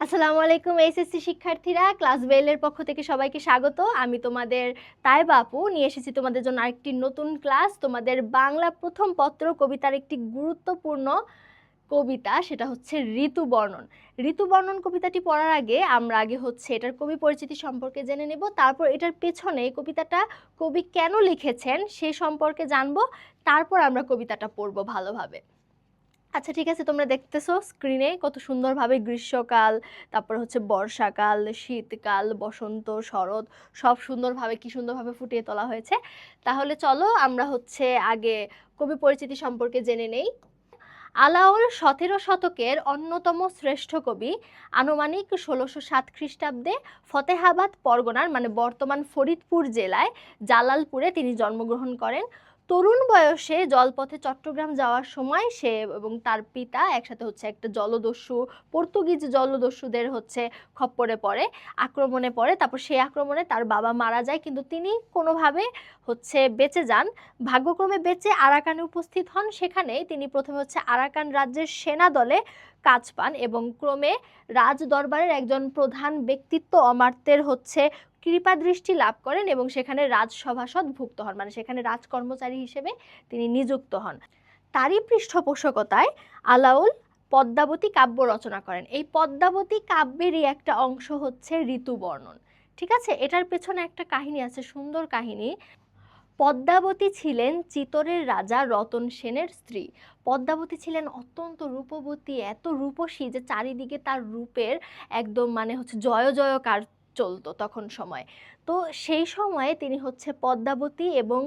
আসসালামু আলাইকুম এইচএসসি শিক্ষার্থীরা, ক্লাস বেলের পক্ষ থেকে সবাইকে স্বাগত। আমি তোমাদের তাইবা আপু নিয়ে এসেছি তোমাদের জন্য আরেকটি নতুন ক্লাস। তোমাদের বাংলা প্রথম পত্র কবিতার একটি গুরুত্বপূর্ণ কবিতা, সেটা হচ্ছে ঋতুবর্ণন। ঋতুবর্ণন কবিতাটি পড়ার আগে আমরা হচ্ছে এটার কবি পরিচিতি সম্পর্কে জেনে নেব, তারপর এটার পেছনে কবিতাটা কবি কেন লিখেছেন সে সম্পর্কে জানবো, তারপর আমরা কবিতাটা পড়বো ভালোভাবে। আচ্ছা ঠিক আছে, তোমরা দেখতেছো স্ক্রিনে কত সুন্দরভাবে গ্রীষ্মকাল, তারপর হচ্ছে বর্ষাকাল, শীতকাল, বসন্ত, শরৎ সব সুন্দরভাবে কি সুন্দরভাবে ফুটিয়ে তোলা হয়েছে। তাহলে চলো আমরা হচ্ছে আগে কবি পরিচিতি সম্পর্কে জেনে নেই। আলাওল 17 শতকের অন্যতম শ্রেষ্ঠ কবি। আনুমানিক 1607 খ্রিস্টাব্দে ফতেহাবাদ পরগনার মানে বর্তমান ফরিদপুর জেলায় জালালপুরে তিনি জন্মগ্রহণ করেন। তরুণ বয়সে জলপথে চট্টগ্রাম যাওয়ার সময় সে এবং তার পিতা একসাথে হচ্ছে একটা জলদস্যু, পর্তুগিজ জলদস্যুদের হচ্ছে খপ্পরে পড়ে, আক্রমণে পড়ে। তারপর সেই আক্রমণে তার বাবা মারা যায়, কিন্তু তিনি কোনোভাবে হচ্ছে বেঁচে যান। ভাগ্যক্রমে বেঁচে আরাকানে উপস্থিত হন। সেখানেই তিনি প্রথমে হচ্ছে আরাকান রাজ্যের সেনা দলে কাজ পান এবং ক্রমে রাজ দরবারের একজন প্রধান ব্যক্তিত্ব অমাত্যের হচ্ছে কৃপা দৃষ্টি লাভ করেন এবং সেখানে রাজসভাসদ ভুক্ত হন, মানে সেখানে রাজকর্মচারী হিসেবে তিনি নিযুক্ত হন। তারই পৃষ্ঠপোষকতায় আলাউল পদ্মাবতী কাব্য রচনা করেন। এই পদ্মাবতী কাব্যেরই একটা অংশ হচ্ছে ঋতুবর্ণন। ঠিক আছে, এটার পেছনে একটা কাহিনী আছে, সুন্দর কাহিনী। পদ্মাবতী ছিলেন চিতোরের রাজা রতন সেনের স্ত্রী। পদ্মাবতী ছিলেন অত্যন্ত রূপবতী, এত রূপসী যে চারিদিকে তার রূপের একদম মানে হচ্ছে জয় জয়কার চলতো তখন সময়। তো সেই সময়ে তিনি হচ্ছে পদ্মাবতী এবং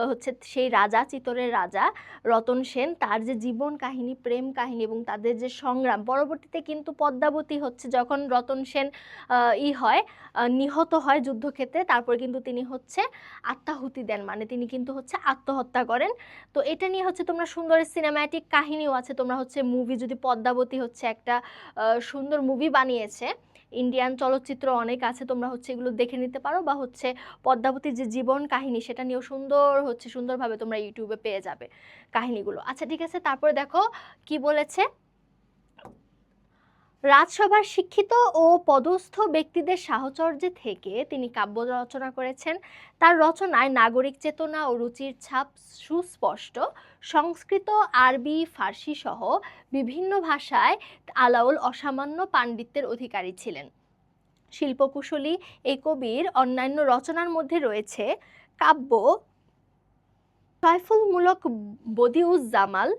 হচ্ছে সেই রাজা, চিতোরের রাজা রতন সেন, তার যে জীবন কাহিনী, প্রেম কাহিনী এবং তাদের যে সংগ্রাম, পরবর্তীতে কিন্তু পদ্মাবতী হচ্ছে যখন রতন সেন নিহত হয় যুদ্ধক্ষেত্রে, তারপর কিন্তু তিনি হচ্ছে আত্মাহুতি দেন, মানে তিনি কিন্তু হচ্ছে আত্মহত্যা করেন। তো এটা নিয়ে হচ্ছে তোমরা সুন্দর সিনেম্যাটিক কাহিনীও আছে, তোমরা হচ্ছে মুভি, যদি পদ্মাবতী হচ্ছে একটা সুন্দর মুভি বানিয়েছে, ইন্ডিয়ান চলচ্চিত্র অনেক আছে, তোমরা হচ্ছে এগুলো দেখে নিতে পারো, বা হচ্ছে পদ্মাবতীর যে জীবন কাহিনী সেটা নিয়েও সুন্দরভাবে তোমরা ইউটিউবে পেয়ে যাবে কাহিনীগুলো। আচ্ছা ঠিক আছে, তারপরে দেখো কি বলেছে। রাজসভার শিক্ষিত ও পদস্থ ব্যক্তিদের সাহচর্যে থেকে তিনি কাব্য রচনা করেছেন। তার রচনায় নাগরিক চেতনা ও রুচির ছাপ সুস্পষ্ট। সংস্কৃত, আরবি, ফার্সি সহ বিভিন্ন ভাষায় আলাউল অসামান্য পাণ্ডিত্যের অধিকারী ছিলেন। শিল্পকুশলী এই কবির অন্যান্য রচনার মধ্যে রয়েছে কাব্য ছয়ফুলমূলক বদিউজ্জামাল,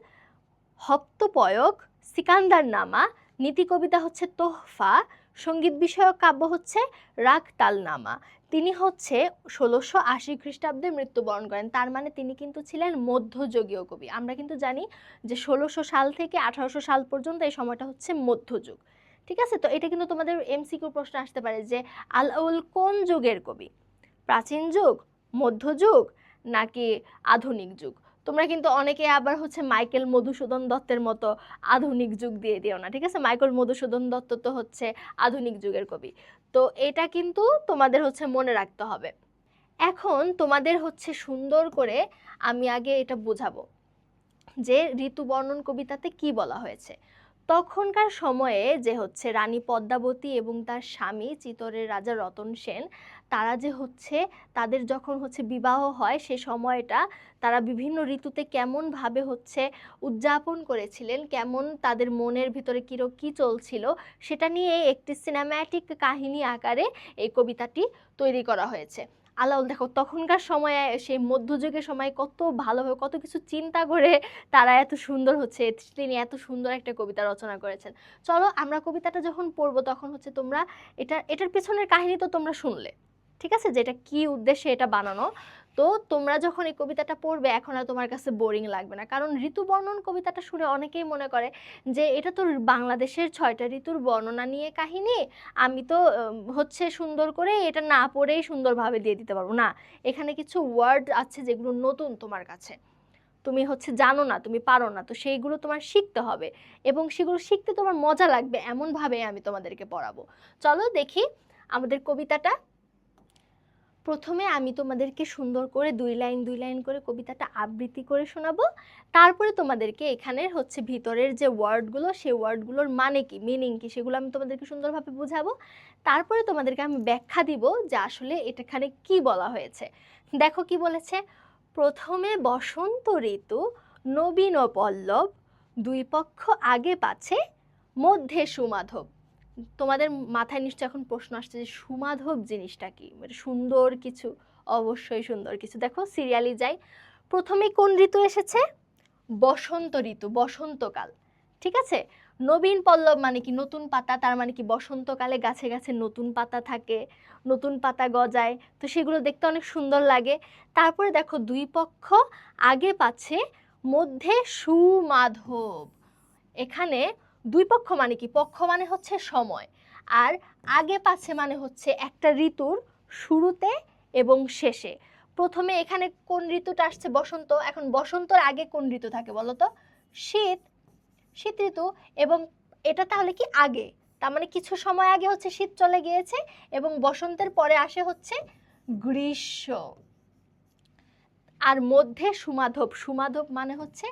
হপ্তপয়ক, সিকান্দার নামা, নীতি কবিতা হচ্ছে তোহফা, সঙ্গীত বিষয়ক কাব্য হচ্ছে রাগ তালনামা। তিনি হচ্ছে 1680 খ্রিস্টাব্দে মৃত্যুবরণ করেন, তার মানে তিনি কিন্তু ছিলেন মধ্যযুগীয় কবি। আমরা কিন্তু জানি যে 1600 সাল থেকে 1800 সাল পর্যন্ত এই সময়টা হচ্ছে মধ্যযুগ। ঠিক আছে, তো এটা কিন্তু তোমাদের এমসিকিউ প্রশ্ন আসতে পারে যে আলাউল কোন যুগের কবি, প্রাচীন যুগ, মধ্যযুগ নাকি আধুনিক যুগ। তোমরা কিন্তু অনেকে আবার হচ্ছে মাইকেল মধুসূদন দত্তের মতো আধুনিক যুগ দিয়ে দিও না, ঠিক আছে। মাইকেল মধুসূদন দত্ত তো হচ্ছে আধুনিক যুগের কবি, তো এটা কিন্তু তোমাদের হচ্ছে মনে রাখতে হবে। এখন তোমাদের হচ্ছে সুন্দর করে আমি আগে এটা বোঝাবো যে ঋতুবর্ণন কবিতাতে কি বলা হয়েছে। তখনকার সময়ে যে হচ্ছে রানী পদ্মাবতী এবং তার স্বামী চিতোরের রাজা রতন সেন, তারা যে হচ্ছে তাদের যখন হচ্ছে বিবাহ হয় সে সময়টা তারা বিভিন্ন ঋতুতে কেমন ভাবে হচ্ছে উদযাপন করেছিলেন, কেমন তাদের মনের ভিতরে কি চলছিল, সেটা নিয়ে একটি সিনেম্যাটিক কাহিনী আকারে এই কবিতাটি তৈরি করা হয়েছে। আলাউল দেখো তখনকার সময়ে, সেই মধ্যযুগের সময় কত ভালোভাবে কত কিছু চিন্তা করে তারা এত সুন্দর হচ্ছে, তিনি এত সুন্দর একটা কবিতা রচনা করেছেন। চলো আমরা কবিতাটা যখন পড়বো তখন হচ্ছে তোমরা এটার পেছনের কাহিনী তো তোমরা শুনলে, ঠিক আছে, যে এটা কি উদ্দেশ্যে এটা বানানো। তো তোমরা যখন এই কবিতাটা পড়বে এখন আর তোমার কাছে বোরিং লাগবে না, কারণ ঋতুবর্ণন কবিতাটা শুনে অনেকেই মনে করে যে এটা তো বাংলাদেশের 6টা ঋতুর বর্ণনা নিয়ে কাহিনী, আমি তো হচ্ছে সুন্দর করে এটা না পড়েই সুন্দরভাবে দিয়ে দিতে পারবো না। এখানে কিছু ওয়ার্ড আছে যেগুলো নতুন তোমার কাছে, তুমি হচ্ছে জানো না, তুমি পারো না, তো সেইগুলো তোমার শিখতে হবে এবং সেগুলো শিখতে তোমার মজা লাগবে, এমনভাবে আমি তোমাদেরকে পড়াবো। চলো দেখি আমাদের কবিতাটা। প্রথমে আমি তোমাদেরকে সুন্দর করে 2 লাইন করে কবিতাটা আবৃত্তি করে শোনাবো, তারপরে তোমাদেরকে এখানের হচ্ছে ভিতরের যে ওয়ার্ডগুলো সেই ওয়ার্ডগুলোর মানে কি, মিনিং কি, সেগুলো আমি তোমাদেরকে সুন্দরভাবে বুঝাবো। তারপরে তোমাদেরকে আমি ব্যাখ্যা দিব যে আসলে এখানে কি বলা হয়েছে। দেখো কি বলেছে, প্রথমে বসন্ত ঋতু নবীন ও পল্লব, দুই পক্ষ আগে পাছে মধ্যে সুমাধব। তোমাদের মাথায় নিশ্চয় এখন প্রশ্ন আসছে যে সুমাধব জিনিসটা কি, মানে সুন্দর কিছু, অবশ্যই সুন্দর কিছু। দেখো সিরিয়ালি যাই, প্রথমে কোন ঋতু এসেছে, বসন্ত ঋতু, বসন্তকাল, ঠিক আছে। নবীন পল্লব মানে কি, নতুন পাতা, তার মানে কি বসন্তকালে গাছে গাছে নতুন পাতা থাকে, নতুন পাতা গজায়, তো সেগুলো দেখতে অনেক সুন্দর লাগে। তারপরে দেখো দুই পক্ষ আগে পাছে মধ্যে সুমাধব, এখানে দুই পক্ষ মানে কি, পক্ষ মানে হচ্ছে সময়, আর আগে পাছে মানে হচ্ছে একটা ঋতুর শুরুতে এবং শেষে। প্রথমে এখানে কোন ঋতুটা আসছে, বসন্ত। এখন বসন্তর আগে কোন ঋতু থাকে বলো তো, শীত, শীত ঋতু। এবং এটা তাহলে কি আগে, তার মানে কিছু সময় আগে হচ্ছে শীত চলে গিয়েছে এবং বসন্তের পরে আসে হচ্ছে গ্রীষ্ম। আর মধ্যে সুমাধব, সুমাধব মানে হচ্ছে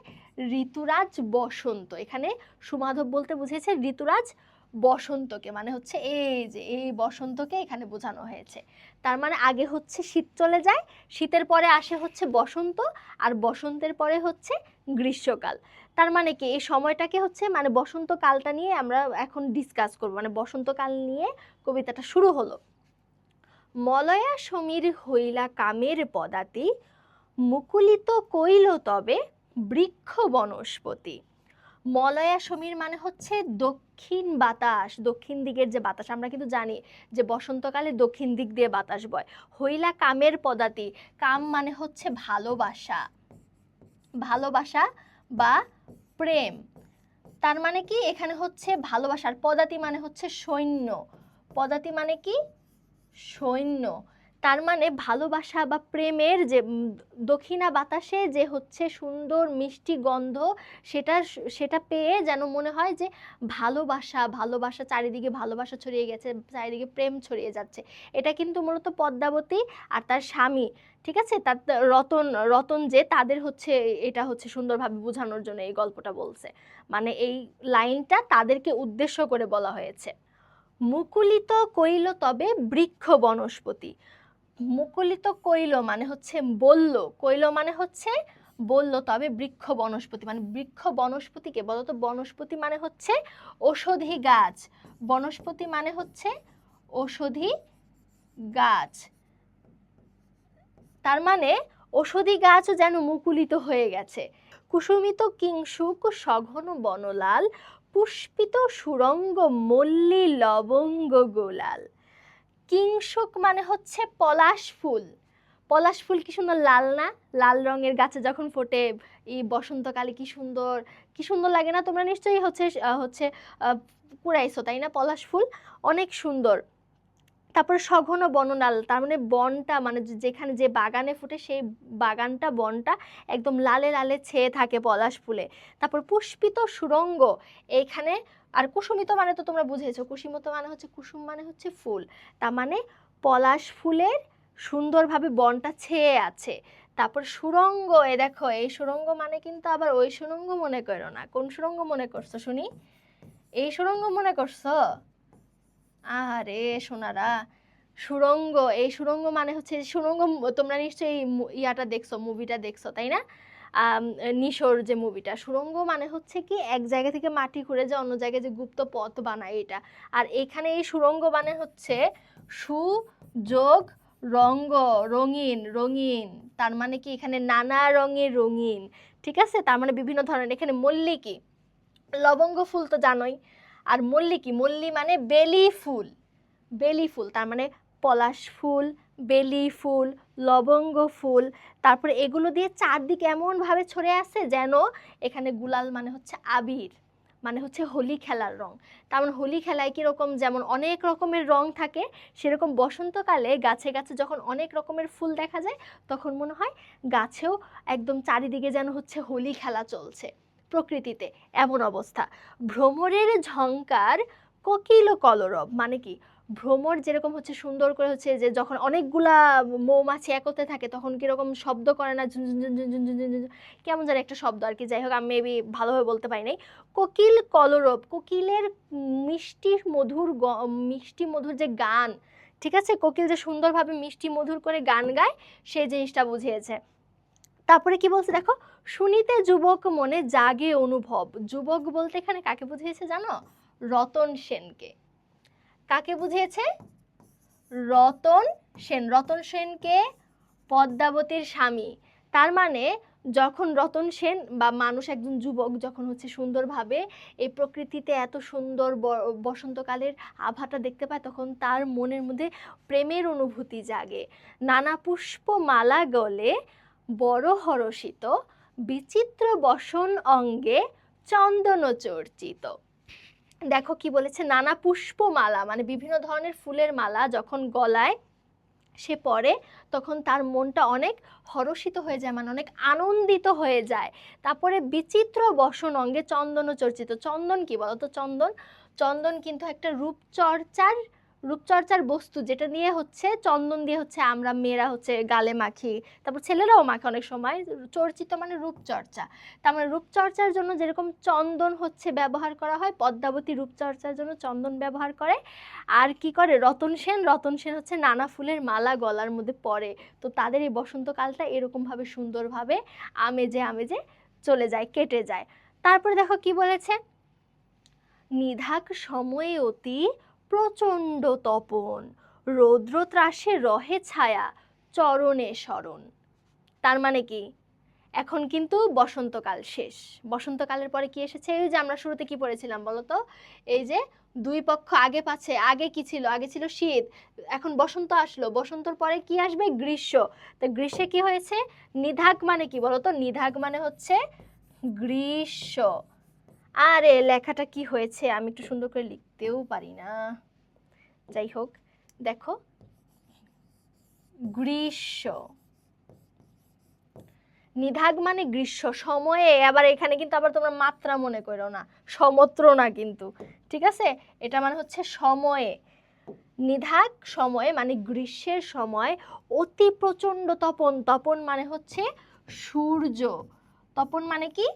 ঋতুরাজ বসন্ত, এখানে সুমাধব বলতে বুঝেছে ঋতুরাজ বসন্তকে, মানে হচ্ছে এই যে এই বসন্তকে এখানে বোঝানো হয়েছে। তার মানে আগে হচ্ছে শীত চলে যায়, শীতের পরে আসে হচ্ছে বসন্ত, আর বসন্তের পরে হচ্ছে গ্রীষ্মকাল। তার মানে কি এই সময়টাকে হচ্ছে মানে বসন্তকালটা নিয়ে আমরা এখন ডিসকাস করব, মানে বসন্তকাল নিয়ে কবিতাটা শুরু হলো। মলয়া সমীর হইলা কামের পদাতি, মুকুলিত কইল তবে বৃক্ষ বনস্পতি। মলয়া সমীর মানে হচ্ছে দক্ষিণ বাতাস, দক্ষিণ দিকের যে বাতাস, আমরা কিন্তু জানি যে বসন্তকালে দক্ষিণ দিক দিয়ে বাতাস বয়। হইলা কামের পদাতি, কাম মানে হচ্ছে ভালোবাসা, ভালোবাসা বা প্রেম। তার মানে কি এখানে হচ্ছে ভালোবাসার, পদাতি মানে হচ্ছে সৈন্য, পদাতি মানে কি সৈন্য। তার মানে ভালোবাসা বা প্রেমের যে দক্ষিণা বাতাসে যে হচ্ছে সুন্দর মিষ্টি গন্ধ, সেটা সেটা পেয়ে যেন মনে হয় যে ভালোবাসা, ভালোবাসা চারিদিকে, ভালোবাসা ছড়িয়ে গেছে, চারিদিকে প্রেম ছড়িয়ে যাচ্ছে। এটা কিন্তু মূলত পদ্মাবতী আর তার স্বামী, ঠিক আছে, তার রতন, রতন যে তাদের হচ্ছে, এটা হচ্ছে সুন্দরভাবে বোঝানোর জন্য এই গল্পটা বলছে, মানে এই লাইনটা তাদেরকে উদ্দেশ্য করে বলা হয়েছে। মুকুলিত কইল তবে বৃক্ষ বনস্পতি, মুকুলিত কইল মানে হচ্ছে বলল, কইল মানে হচ্ছে বলল, তবে বৃক্ষ বনস্পতি মানে বৃক্ষ বনস্পতিকে বলো তো, বনস্পতি মানে হচ্ছে ঔষধি গাছ, বনস্পতি মানে হচ্ছে ঔষধি গাছ। তার মানে ঔষধি গাছও যেন মুকুলিত হয়ে গেছে। কুসুমিত কিংশুক সঘন বনলাল, পুষ্পিত সুরঙ্গ মল্লী লবঙ্গ গোলাল। কিংশুক মানে হচ্ছে পলাশ ফুল, পলাশ ফুল কি সুন্দর লাল না, লাল রঙের গাছে যখন ফোটে এই বসন্তকালে কি সুন্দর, কি সুন্দর লাগে না। তোমরা নিশ্চয়ই হচ্ছে হচ্ছে কুড়াইছো তাই না, পলাশ ফুল অনেক সুন্দর। তারপরে সঘন বনলাল, তার মানে বনটা মানে যেখানে যে বাগানে ফুটে সেই বাগানটা, বনটা একদম লালে লালে ছেয়ে থাকে পলাশ ফুলে। তারপর পুষ্পিত সুরঙ্গ, এইখানে আর কুসুমিত মানে তো তোমরা বুঝেছো, কুসুমিত মানে হচ্ছে কুসুম মানে হচ্ছে ফুল, তার মানে পলাশ ফুলের সুন্দরভাবে বনটা ছেয়ে আছে। তারপর সুরঙ্গ, এ দেখো এই সুরঙ্গ মানে কিন্তু আবার ওই সুরঙ্গ মনে করো না, কোন সুরঙ্গ মনে করছো শুনি, এই সুরঙ্গ মনে করছো, আরে সোনারা, সুরঙ্গ, এই সুরঙ্গ মানে হচ্ছে সুরঙ্গ, তোমরা নিশ্চয়ই ইয়াটা দেখছো, মুভিটা দেখছো তাই না, নিশোর যে মুভিটা। সুরঙ্গ মানে হচ্ছে কি এক জায়গা থেকে মাটি খুঁড়ে যে অন্য জায়গায় যে গুপ্ত পথ বানায় এটা। আর এখানে এই সুরঙ্গ মানে হচ্ছে সুযোগ রঙ্গ, রঙিন, রঙিন, তার মানে কি এখানে নানা রঙের রঙিন, ঠিক আছে, তার মানে বিভিন্ন ধরনের। এখানে মল্লিকি, লবঙ্গ ফুল তো জানোই, আর মল্লিকি, মল্লি মানে বেলি ফুল, বেলি ফুল, তার মানে পলাশ ফুল, বেলি ফুল, লবঙ্গ ফুল। তারপরে এগুলো দিয়ে চারদিকে এমনভাবে ছড়ে আছে যেন এখানে গুলাল মানে হচ্ছে আবির, মানে হচ্ছে হোলি খেলার রং। তার মানে হোলি খেলায় কীরকম যেমন অনেক রকমের রং থাকে, সেরকম বসন্তকালে গাছে গাছে যখন অনেক রকমের ফুল দেখা যায় তখন মনে হয় গাছেও একদম চারিদিকে যেন হচ্ছে হোলি খেলা চলছে প্রকৃতিতে, এমন অবস্থা। ভ্রমরের ঝংকার কোকিল ও কলরব মানে কি, ভ্রমর যেরকম হচ্ছে সুন্দর করে হচ্ছে যে যখন অনেকগুলা মৌমাছি একত্রে থাকে তখন কিরকম শব্দ করে না, ঝুন ঝুন ঝুন ঝুন ঝুন ঝুন ঝুন ঝুন, কেমন যেন একটা শব্দ আর কি, যাই হোক আমি মেবি ভালোভাবে বলতে পারি নাই। কোকিল কলরব, কোকিলের মিষ্টি মধুর মিষ্টি মধুর যে গান, ঠিক আছে, কোকিল যে সুন্দরভাবে মিষ্টি মধুর করে গান গায় সেই জিনিসটা বুঝিয়েছে। তারপরে কি বলছে দেখো, শুনিতে যুবক মনে জাগে অনুভব, যুবক বলতে এখানে কাকে বুঝিয়েছে জানো? রতন সেনকে। কাকে বুঝিয়েছে? রতন সেন। রতন সেনকে পদ্মাবতীর স্বামী। তার মানে যখন রতন সেন বা মানুষ একজন যুবক যখন হচ্ছে সুন্দরভাবে এই প্রকৃতিতে এত সুন্দর বসন্তকালের আভাটা দেখতে পায় তখন তার মনের মধ্যে প্রেমের অনুভূতি জাগে। নানা পুষ্প মালা গলে বড় হরষিত, বিচিত্র বসন অঙ্গে চন্দন চর্চিত। দেখো কি বলেছে, নানা পুষ্পমালা মানে বিভিন্ন ধরনের ফুলের মালা যখন গলায় সে পরে তখন তার মনটা অনেক হরষিত হয়ে যায়, মানে অনেক আনন্দিত হয়ে যায়। তারপরে বিচিত্র বসন অঙ্গে চন্দন চর্চিত। চন্দন কি বলতো? চন্দন, চন্দন কিন্তু একটা রূপচর্চার বস্তু, যেটা দিয়ে হচ্ছে চন্দন দিয়ে হচ্ছে আমরা মেয়েরা হচ্ছে গালে মাখি, তারপর ছেলেরাও মাখে অনেক সময়। চর্চিত মানে রূপচর্চা, তার মানে রূপচর্চার জন্য যেরকম চন্দন হচ্ছে ব্যবহার করা হয়, পদ্মাবতী রূপচর্চার জন্য চন্দন ব্যবহার করে। আর কি করে রতন সেন? রতন সেন হচ্ছে নানা ফুলের মালা গলার মধ্যে পরে। তো তাদের এই বসন্তকালটা এরকমভাবে সুন্দরভাবে আমেজে আমেজে চলে যায়, কেটে যায়। তারপরে দেখো কি বলেছে, নিধাক সময়ে অতি প্রচণ্ড তপন, রৌদ্র ত্রাসে রহে ছায়া চরণে শরণ। তার মানে কি, এখন কিন্তু বসন্তকাল শেষ। বসন্তকালের পরে কি এসেছে? এই যে আমরা শুরুতে কি পড়েছিলাম বলো তো, এই যে দুই পক্ষ আগে পাচ্ছে। আগে কি ছিল? আগে ছিল শীত, এখন বসন্ত আসলো। বসন্তর পরে কি আসবে? গ্রীষ্ম। তো গ্রীষ্মে কি হয়েছে? নিধাগ মানে কি বলো তো? নিধাগ মানে হচ্ছে গ্রীষ্ম। আরে লেখাটা কি হয়েছে, আমি একটু সুন্দর করে লিখতেও পারি না, যাই হোক। দেখো, গ্রীষ্ম, নিধাগ মানে গ্রীষ্ম। সময়ে আবার এখানে কিন্তু আবার তোমরা মাত্রা মনে করো না, সমত্র না কিন্তু, ঠিক আছে? এটা মানে হচ্ছে সময়ে। নিধাগ সময়ে মানে গ্রীষ্মের সময়, অতি প্রচণ্ড তপন। তপন মানে হচ্ছে সূর্য। তপন মানে কি?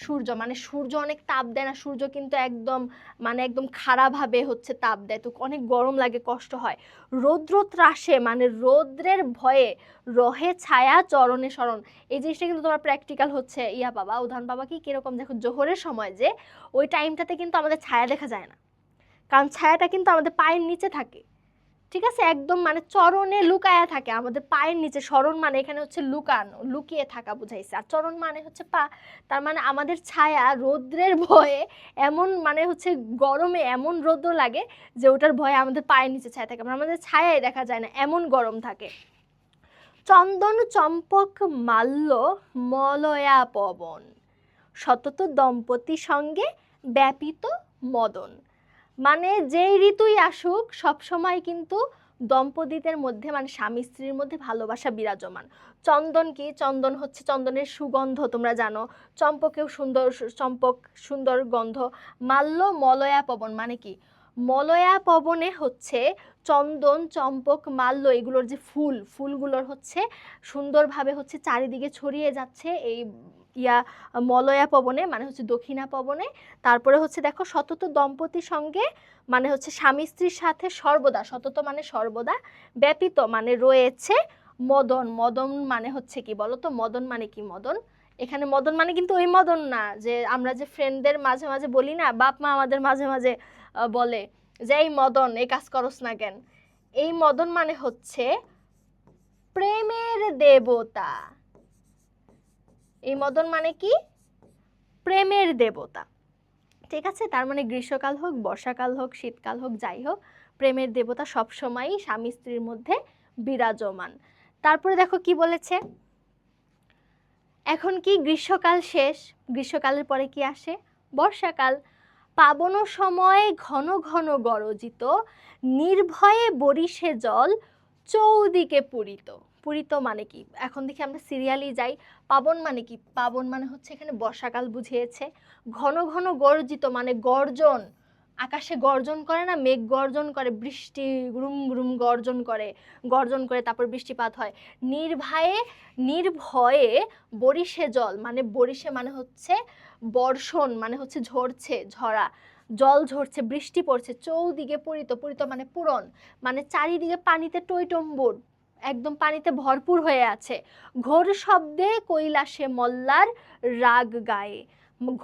সূর্য। মানে সূর্য অনেক তাপ দেয় না, সূর্য কিন্তু একদম মানে একদম খারাপভাবে হচ্ছে তাপ দেয়, তো অনেক গরম লাগে, কষ্ট হয়। রৌদ্র ত্রাসে মানে রৌদ্রের ভয়ে, রহে ছায়া চরণে শরণ। এই জিনিসটা কিন্তু তোমার প্র্যাকটিক্যাল হচ্ছে ইয়া বাবা, উদাহরণ বাবা কি কিরকম দেখো, জোহরের সময় যে ওই টাইমটাতে কিন্তু আমাদের ছায়া দেখা যায় না, কারণ ছায়াটা কিন্তু আমাদের পায়ের নিচে থাকে, ঠিক আছে? একদম মানে চরণে লুকায়া থাকে আমাদের পায়ের নিচে। শরণ মানে এখানে হচ্ছে লুকানো, লুকিয়ে থাকা বুঝাইছে, আর চরণ মানে হচ্ছে পা। তার মানে আমাদের ছায়া রৌদ্রের ভয়ে এমন মানে হচ্ছে গরমে এমন রৌদ্র লাগে যে ওটার ভয়ে আমাদের পায়ের নিচে ছায়া থাকে, মানে আমাদের ছায়াই দেখা যায় না, এমন গরম থাকে। চন্দন চম্পক মাল্য মলয়া পবন, সতত দম্পতি সঙ্গে ব্যাপিত মদন। মানে যেই ঋতুই আসুক সবসময় কিন্তু দম্পতিদের মধ্যে মানে স্বামী স্ত্রীর মধ্যে ভালোবাসা বিরাজমান। চন্দন কি? চন্দন হচ্ছে চন্দনের সুগন্ধ, তোমরা জানো। চম্পকেও সুন্দর, চম্পক সুন্দর গন্ধ। মাল্য মলয়া পবন মানে কি? মলয়া পবনে হচ্ছে চন্দন চম্পক মাল্য এগুলোর যে ফুলগুলোর হচ্ছে সুন্দরভাবে হচ্ছে চারিদিকে ছড়িয়ে যাচ্ছে এই ইয়া মলয়া পবনে, মানে হচ্ছে দক্ষিণা পবনে। তারপরে হচ্ছে দেখো, সতত দম্পতির সঙ্গে মানে হচ্ছে স্বামী স্ত্রীর সাথে সর্বদা, সতত মানে সর্বদা, ব্যাপিত মানে রয়েছে মদন। মদন মানে হচ্ছে কি বলো তো? মদন মানে কি? মদন, এখানে মদন মানে কিন্তু ওই মদন না যে আমরা যে ফ্রেন্ডদের মাঝে মাঝে বলি না, বাপ মা আমাদের মাঝে মাঝে বলে যে এই মদন এই কাজ করস না কেন। এই মদন মানে হচ্ছে প্রেমের দেবতা। এই মদন মানে কি? প্রেমের দেবতা, ঠিক আছে? তার মানে গ্রীষ্মকাল হোক, বর্ষাকাল হোক, শীতকাল হোক, যাই হোক, প্রেমের দেবতা সবসময়ই স্বামী স্ত্রীর মধ্যে বিরাজমান। তারপরে দেখো কি বলেছে, এখন কি গ্রীষ্মকাল শেষ, গ্রীষ্মকালের পরে কি আসে? বর্ষাকাল। পাবন সময় ঘন ঘন গরজিত, নির্ভয়ে বরিশে জল চৌদিকে পূরিত। পূরিত মানে কি? এখন দেখি আমরা সিরিয়ালি যাই। পাবন মানে কি? পাবন মানে হচ্ছে এখানে বর্ষাকাল বুঝিয়েছে। ঘন ঘন গর্জিত মানে গর্জন, আকাশে গর্জন করে না, মেঘ গর্জন করে, বৃষ্টি গ্রুম গ্রুম গর্জন করে তারপর বৃষ্টিপাত হয়। নির্ভয়ে নির্ভয়ে বরিশে জল, মানে বরিশে মানে হচ্ছে বর্ষণ, মানে হচ্ছে ঝরছে, ঝরা, জল ঝরছে, বৃষ্টি পড়ছে, চৌদিকে পূরিত, পূরিত মানে পূরণ, মানে চারিদিকে পানিতে টইটম্বুর, একদম পানিতে ভরপুর হয়ে আছে। ঘোর শব্দে কৈলাসে মল্লার রাগ গায়ে,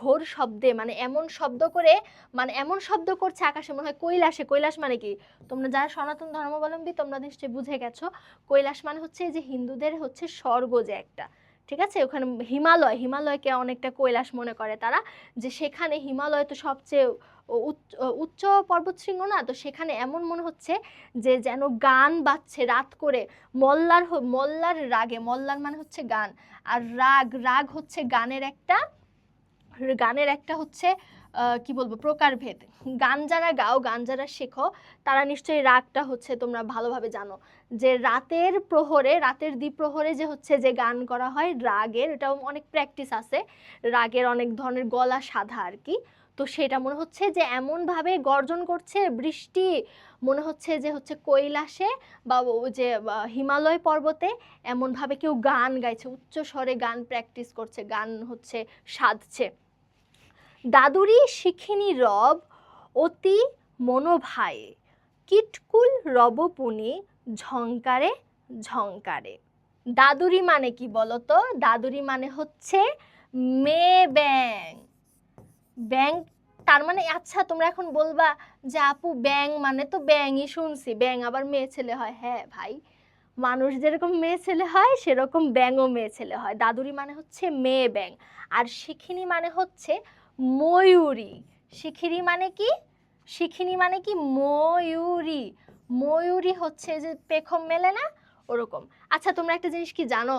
ঘোর শব্দে মানে এমন শব্দ করে, মানে এমন শব্দ করছে আকাশে মনে হয় কৈলাসে। কৈলাস মানে কি, তোমরা যারা সনাতন ধর্মাবলম্বী তোমরা নিশ্চয়ই বুঝে গেছো, কৈলাস মানে হচ্ছে যে হিন্দুদের হচ্ছে স্বর্গ যে একটা, ঠিক আছে, ওখানে হিমালয়, হিমালয়কে অনেকটা কৈলাস মনে করে তারা, যে সেখানে হিমালয় তো সবচেয়ে উচ্চ পর্বতশৃঙ্গ না, তো সেখানে এমন মনে হচ্ছে যে যেন গান বাজছে রাত করে, মল্লার রাগে, মল্লার মানে হচ্ছে গান, আর রাগ, রাগ হচ্ছে গানের একটা হচ্ছে কি বলবো প্রকারভেদ। গান যারা গাও, গান যারা শেখো, তারা নিশ্চয়ই রাগটা হচ্ছে তোমরা ভালোভাবে জানো, যে রাতের প্রহরে, রাতের দ্বিপ্রহরে যে হচ্ছে যে গান করা হয় রাগের, এটাও অনেক প্র্যাকটিস আছে, রাগের অনেক ধরনের গলা সাধা আর কি। তো সেটা মনে হচ্ছে যে এমন ভাবে গর্জন করছে বৃষ্টি, মনে হচ্ছে যে হচ্ছে কৈলাসে বা যে হিমালয় পর্বতে এমন ভাবে কেউ গান গাইছে, উচ্চ স্বরে গান প্র্যাকটিস করছে, গান হচ্ছে সাধছে। দাদুরি শিখিনি রব অতি মনোভায়ে, কিটকুল রবপুনি ঝংকারে ঝংকারে। দাদুরি মানে কি বলতো? দাদুরি মানে হচ্ছে মেয়ে ব্যাং। ব্যাং তার মানে, আচ্ছা তোমরা এখন বলবা যে আপু ব্যাং মানে তো ব্যাংই শুনছি, ব্যাং আবার মেয়ে ছেলে হয়? হ্যাঁ ভাই, মানুষ যেরকম মেয়ে ছেলে হয় সেরকম ব্যাঙও মেয়ে ছেলে হয়। দাদুরি মানে হচ্ছে মেয়ে ব্যাং। আর শিখিনি মানে হচ্ছে ময়ূরী। শিখিরি মানে কি? শিখিনি মানে কি ময়ূরী। ময়ূরী হচ্ছে যে পেখম মেলে না, ওরকম। আচ্ছা তোমরা একটা জিনিস কি জানো?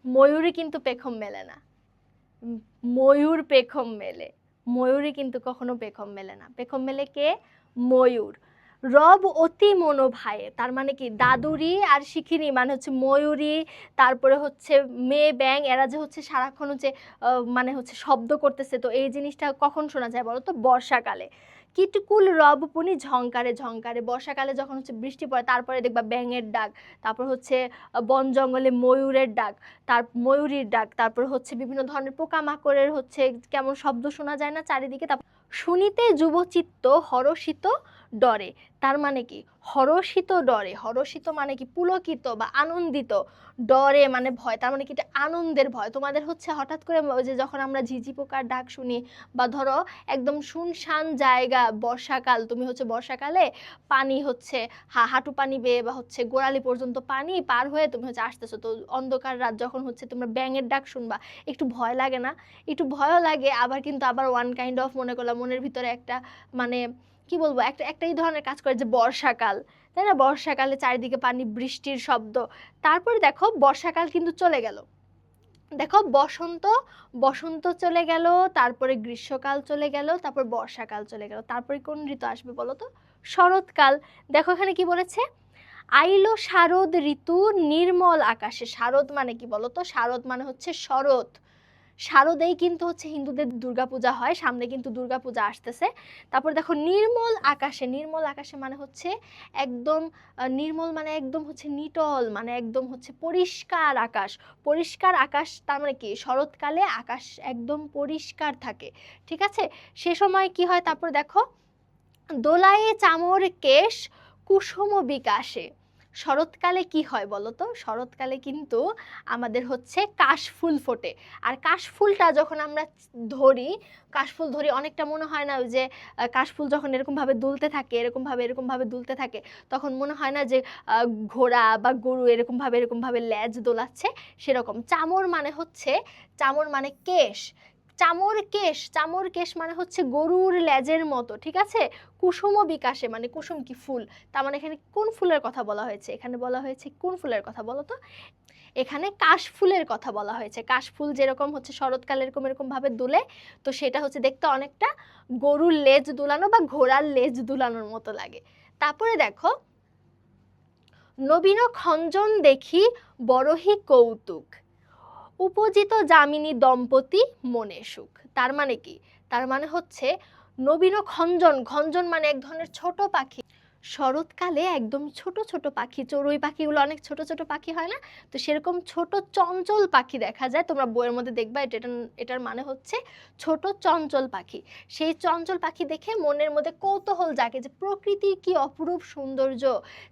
ময়ূরী কিন্তু পেখম মেলে না, ময়ূর পেখম মেলে। ময়ূরী কিন্তু কখনো পেখম মেলে না, পেখম মেলে কে? ময়ূর। রব অতি মনোভায়ে, তার মানে কি দাদুরি আর শিখিনি মানে হচ্ছে ময়ূরী, তারপরে হচ্ছে মেয়ে ব্যাং, এরা যে হচ্ছে সারাক্ষণ হচ্ছে মানে হচ্ছে শব্দ করতেছে। তো এই জিনিসটা কখন শোনা যায় বলো তো? বর্ষাকালে। কিটকুল রব পুনি ঝংকারে ঝংকারে, বর্ষাকালে যখন হচ্ছে বৃষ্টি পড়ে, তারপরে দেখবা ব্যাঙের ডাক, তারপর হচ্ছে বন জঙ্গলে ময়ূরের ডাক, তার ময়ূরীর ডাক, তারপর হচ্ছে বিভিন্ন ধরনের পোকামাকড়ের হচ্ছে কেমন শব্দ শোনা যায় না চারিদিকে। তারপর শুনিতে যুবচিত্ত হরষিত ডরে, তার মানে কি হরষিত ডরে, হরষিত মানে কি পুলকিত বা আনন্দিত, ডরে মানে ভয়, তার মানে কি এটা আনন্দের ভয়। তোমাদের হচ্ছে হঠাৎ করে যে যখন আমরা ঝিঝি পোকার ডাক শুনি, বা ধরো একদম শুনশান জায়গা, বর্ষাকাল, তুমি হচ্ছে বর্ষাকালে পানি হচ্ছে হাঁটু পানি বেয়ে বা হচ্ছে গোড়ালি পর্যন্ত পানি পার হয়ে তুমি হচ্ছে আসতেছো, তো অন্ধকার রাত যখন হচ্ছে তোমরা ব্যাঙের ডাক শুনবা, একটু ভয় লাগে না? একটু ভয়ও লাগে, আবার কিন্তু আবার ওয়ান কাইন্ড অফ মনে করলাম মনের ভিতরে একটা মানে কি বলবো একটা এই ধরনের কাজ করে যে বর্ষাকাল, তাই না? বর্ষাকালে চারিদিকে পানি, বৃষ্টির শব্দ। তারপরে দেখো বর্ষাকাল কিন্তু চলে গেল, দেখো বসন্ত, বসন্ত চলে গেল, তারপরে গ্রীষ্মকাল চলে গেল, তারপর বর্ষাকাল চলে গেল, তারপরে কোন ঋতু আসবে বলো তো? শরৎকাল। দেখো এখানে কি বলেছে? আইলো শারদ ঋতু নির্মল আকাশে। শারদ মানে কি বলতো? শারদ মানে হচ্ছে শরৎ। শারদেই কিন্তু হচ্ছে হিন্দুদের দুর্গাপূজা হয়, সামনে কিন্তু দুর্গাপূজা আসতেছে। তারপর দেখো নির্মল আকাশে, নির্মল আকাশে মানে হচ্ছে একদম নির্মল মানে একদম হচ্ছে নিটল, মানে একদম হচ্ছে পরিষ্কার আকাশ। পরিষ্কার আকাশ তার মানে কি শরৎকালে আকাশ একদম পরিষ্কার থাকে, ঠিক আছে? সে সময় কি হয়? তারপর দেখো দোলায়ে চামর কেশ কুসুম বিকাশে। শরৎকালে কি হয় বলো তো? শরৎকালে কিন্তু আমাদের হচ্ছে কাশফুল ফোটে। আর কাশফুলটা যখন আমরা ধরি, কাশফুল ধরি, অনেকটা মনে হয় না ওই যে কাশফুল যখন এরকমভাবে দুলতে থাকে, এরকমভাবে দুলতে থাকে, তখন মনে হয় না যে ঘোড়া বা গরু এরকমভাবে লেজ দোলাচ্ছে? সেরকম। চামর মানে হচ্ছে, চামর মানে কেশ, চামর কেশ, চামর কেশ মানে হচ্ছে গরুর লেজের মতো, ঠিক আছে? কুসুম বিকাশে মানে কুসুম কি ফুল, তার মানে এখানে কোন ফুলের কথা বলা হয়েছে? এখানে বলা হয়েছে কোন ফুলের কথা বলো তো? এখানে কাশফুলের কথা বলা হয়েছে। কাশফুল যেরকম হচ্ছে শরৎকালে এরকম ভাবে দুলে, তো সেটা হচ্ছে দেখতে অনেকটা গরুর লেজ দুলানো বা ঘোড়ার লেজ দুলানোর মতো লাগে। তারপরে দেখো নবীন খঞ্জন দেখি বড়হি কৌতুক, উপজিত যামিনী দম্পতি মনে সুখ। তার মানে কি? তার মানে হচ্ছে নবীন খঞ্জন, খঞ্জন মানে এক ধরনের ছোট পাখি। শরৎকালে একদম ছোট ছোট পাখি, চড়ুই পাখিগুলো অনেক ছোট ছোট পাখি হয় না, তো সেরকম ছোট চঞ্চল পাখি দেখা যায়, তোমরা বইয়ের মধ্যে দেখবা। এটার মানে হচ্ছে ছোট চঞ্চল পাখি। সেই চঞ্চল পাখি দেখে মনের মধ্যে কৌতূহল জাগে যে প্রকৃতির কি অপরূপ সৌন্দর্য,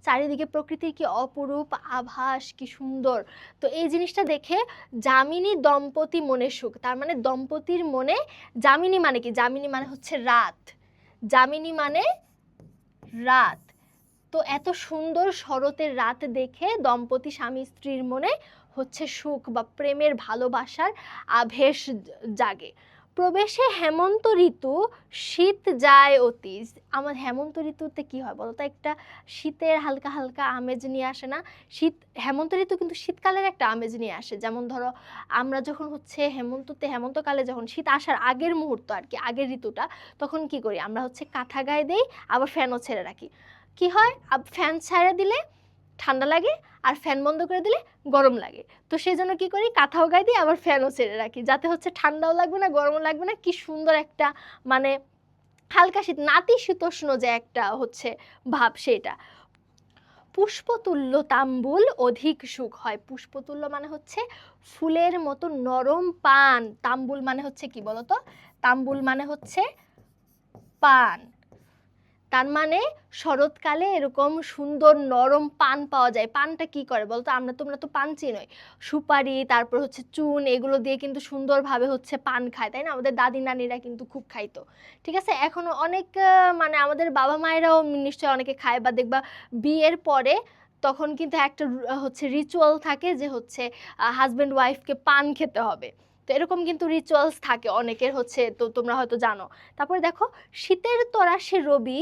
চারিদিকে প্রকৃতির কি অপরূপ আভাস, কি সুন্দর। তো এই জিনিসটা দেখে যামিনী দম্পতি মনে সুখ, তার মানে দম্পতির মনে, যামিনী মানে কি, যামিনী মানে হচ্ছে রাত, যামিনী মানে রাত। তো এত সুন্দর শরতের রাত দেখে দম্পতি স্বামী স্ত্রীর মনে হচ্ছে সুখ বা প্রেমের ভালোবাসার আবেশ জাগে। প্রবেশে হেমন্ত ঋতু, শীত যায় অতি। আমার হেমন্ত ঋতুতে কি হয় বলতো, একটা শীতের হালকা হালকা আমেজ নিয়ে আসে না? হেমন্ত ঋতু কিন্তু শীতকালের একটা আমেজ নিয়ে আসে। যেমন ধরো আমরা যখন হচ্ছে হেমন্তকালে যখন শীত আসার আগের মুহূর্ত আর কি, আগের ঋতুটা, তখন কি করি আমরা হচ্ছে কাঁথা গায়ে দেই, আবার ফ্যানও ছেড়ে রাখি। কি হয়, ফ্যান ছেড়ে দিলে ঠান্ডা লাগে, আর ফ্যান বন্ধ করে দিলে গরম লাগে। তো সেই জন্য কি করি, কাঁথাও গায়ে দিই, আবার ফ্যানও ছেড়ে রাখি, যাতে হচ্ছে ঠান্ডাও লাগবে না, গরমও লাগবে না। কি সুন্দর একটা মানে হালকা শীত, নাতিশীতোষ্ণ যে একটা হচ্ছে ভাব, সেটা। পুষ্পতুল্য তাম্বুল অধিক সুখ হয়। পুষ্পতুল্য মানে হচ্ছে ফুলের মতো নরম পান, তাম্বুল মানে হচ্ছে কি বলতো, তাম্বুল মানে হচ্ছে পান। তার মানে শরৎকালে এরকম সুন্দর নরম পান পাওয়া যায়। পানটা কি করে বলতো, তোমরা তো পান চিনোই, সুপারি, তারপর হচ্ছে চুন, এগুলো দিয়ে কিন্তু সুন্দরভাবে হচ্ছে পান খায়, তাই না? আমাদের দাদি নানিরা কিন্তু খুব খাইতো, ঠিক আছে। এখনো অনেক মানে আমাদের বাবা মায়েরাও নিশ্চয়ই অনেকে খায়, বা দেখবা বিয়ের পরে তখন কিন্তু একটা হচ্ছে রিচুয়াল থাকে যে হচ্ছে হাজব্যান্ড ওয়াইফকে পান খেতে হবে। তো এরকম কিন্তু রিচুয়ালস থাকে অনেকের হচ্ছে, তো তোমরা হয়তো জানো। তারপরে দেখো, শীতের তরাসে রবি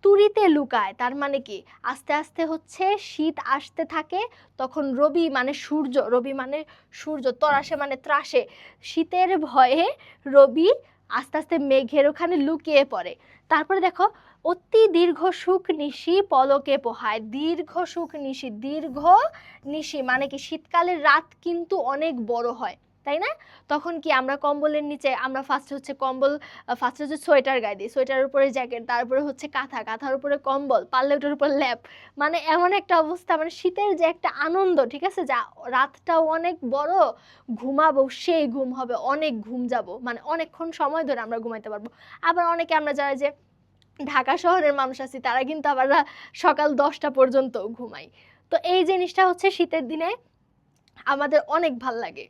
তুরিতে লুকায়। তার মানে কি, আস্তে আস্তে হচ্ছে শীত আসতে থাকে, তখন রবি মানে সূর্য, রবি মানে সূর্য, তরাসে মানে ত্রাসে, শীতের ভয়ে রবি আস্তে আস্তে মেঘের ওখানে লুকিয়ে পড়ে। তারপরে দেখো, অতি দীর্ঘ সুখ নিশি পলকে পোহায়। দীর্ঘ সুখ নিশি, দীর্ঘ নিশি মানে কি, শীতকালের রাত কিন্তু অনেক বড় হয়, তাই না? তখন কি আমরা কম্বলের নিচে, আমরা ফার্স্টে হচ্ছে সোয়েটার গায়ে দিই, সোয়েটারের উপরে জ্যাকেট, তারপরে হচ্ছে কাঁথা, কাঁথার উপরে কম্বল, পারলে ওটার উপর ল্যাপ, মানে এমন একটা অবস্থা, মানে শীতের যে একটা আনন্দ, ঠিক আছে, যা রাতটাও অনেক বড়, ঘুমাবো সেই ঘুম হবে, অনেক ঘুম যাব, মানে অনেকক্ষণ সময় ধরে আমরা ঘুমাইতে পারবো। আবার অনেকে আমরা যারা যে ঢাকা শহরের মানুষ আছি, তারা কিন্তু আবার সকাল 10টা পর্যন্ত ঘুমাই। তো এই জিনিসটা হচ্ছে শীতের দিনে আমাদের অনেক ভাল লাগে।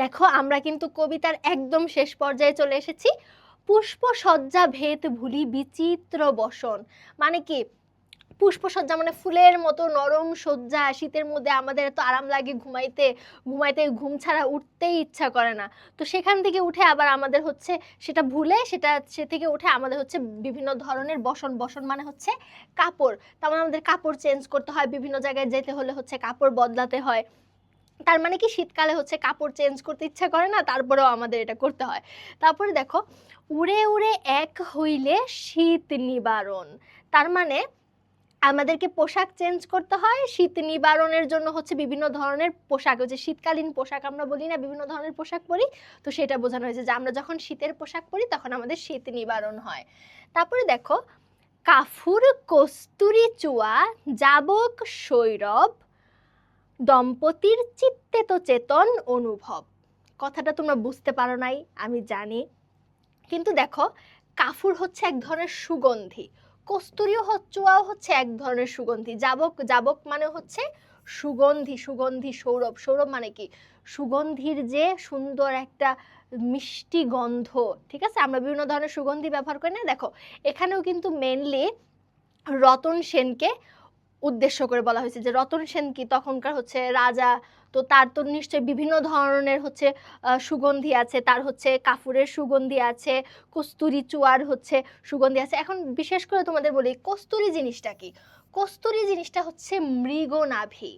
দেখো আমরা কিন্তু কবিতার একদম শেষ পর্যায়ে চলে এসেছি। পুষ্পসজ্জা ভেদ ভুলি বিচিত্র বসন, মানে কি, পুষ্পসজ্জা মানে ফুলের মতো নরম সজ্জা। শীতের মধ্যে আমাদের এত আরাম লাগে ঘুমাইতে, ঘুমাইতে ঘুম ছাড়া উঠতেই ইচ্ছা করে না। তো সেখান থেকে উঠে আবার আমাদের হচ্ছে সেটা ভুলে, সে থেকে উঠে আমাদের হচ্ছে বিভিন্ন ধরনের বসন, বসন মানে হচ্ছে কাপড়। তার মানে আমাদের কাপড় চেঞ্জ করতে হয়, বিভিন্ন জায়গায় যেতে হলে হচ্ছে কাপড় বদলাতে হয়। তার মানে কি, শীতকালে হচ্ছে কাপড় চেঞ্জ করতে ইচ্ছা করে না, তারপরেও আমাদের এটা করতে হয়। তারপরে দেখো, উড়ে উড়ে এক হইলে শীত নিবারণ। তার মানে আমাদেরকে পোশাক চেঞ্জ করতে হয় শীত নিবারণের জন্য, হচ্ছে বিভিন্ন ধরনের পোশাক, হচ্ছে শীতকালীন পোশাক আমরা বলি না, বিভিন্ন ধরনের পোশাক পরি। তো সেটা বোঝানো হয়েছে যে আমরা যখন শীতের পোশাক পরি তখন আমাদের শীত নিবারণ হয়। তারপরে দেখো, কাফুর কস্তুরী চুয়া যাবক সৌরভ, দম্পতির চিত্তে তো চেতন অনুভব। কথাটা তোমরা বুঝতে পারো নাই আমি জানি, কিন্তু দেখো, কাফুর হচ্ছে এক ধরনের সুগন্ধি, কস্তুরীও চুয়াও হচ্ছে এক ধরনের সুগন্ধি, যাবক, যাবক মানে হচ্ছে সুগন্ধি, সুগন্ধি, সৌরভ, সৌরভ মানে কি, সুগন্ধির যে সুন্দর একটা মিষ্টি গন্ধ, ঠিক আছে। আমরা বিভিন্ন ধরনের সুগন্ধি ব্যবহার করি না, দেখো এখানেও কিন্তু মেনলি রতন সেনকে উদ্দেশ্য করে বলা হয়েছে, যে রতন সেন কি তখনকার হচ্ছে রাজা, তো তার তো নিশ্চয়ই বিভিন্ন ধরনের হচ্ছে সুগন্ধি আছে, তার হচ্ছে কাফুরের সুগন্ধি আছে, কস্তুরী চুয়ার হচ্ছে সুগন্ধি আছে। এখন বিশেষ করে তোমাদের বলি, কস্তুরী জিনিসটা কি, কস্তুরী জিনিসটা হচ্ছে মৃগনাভি।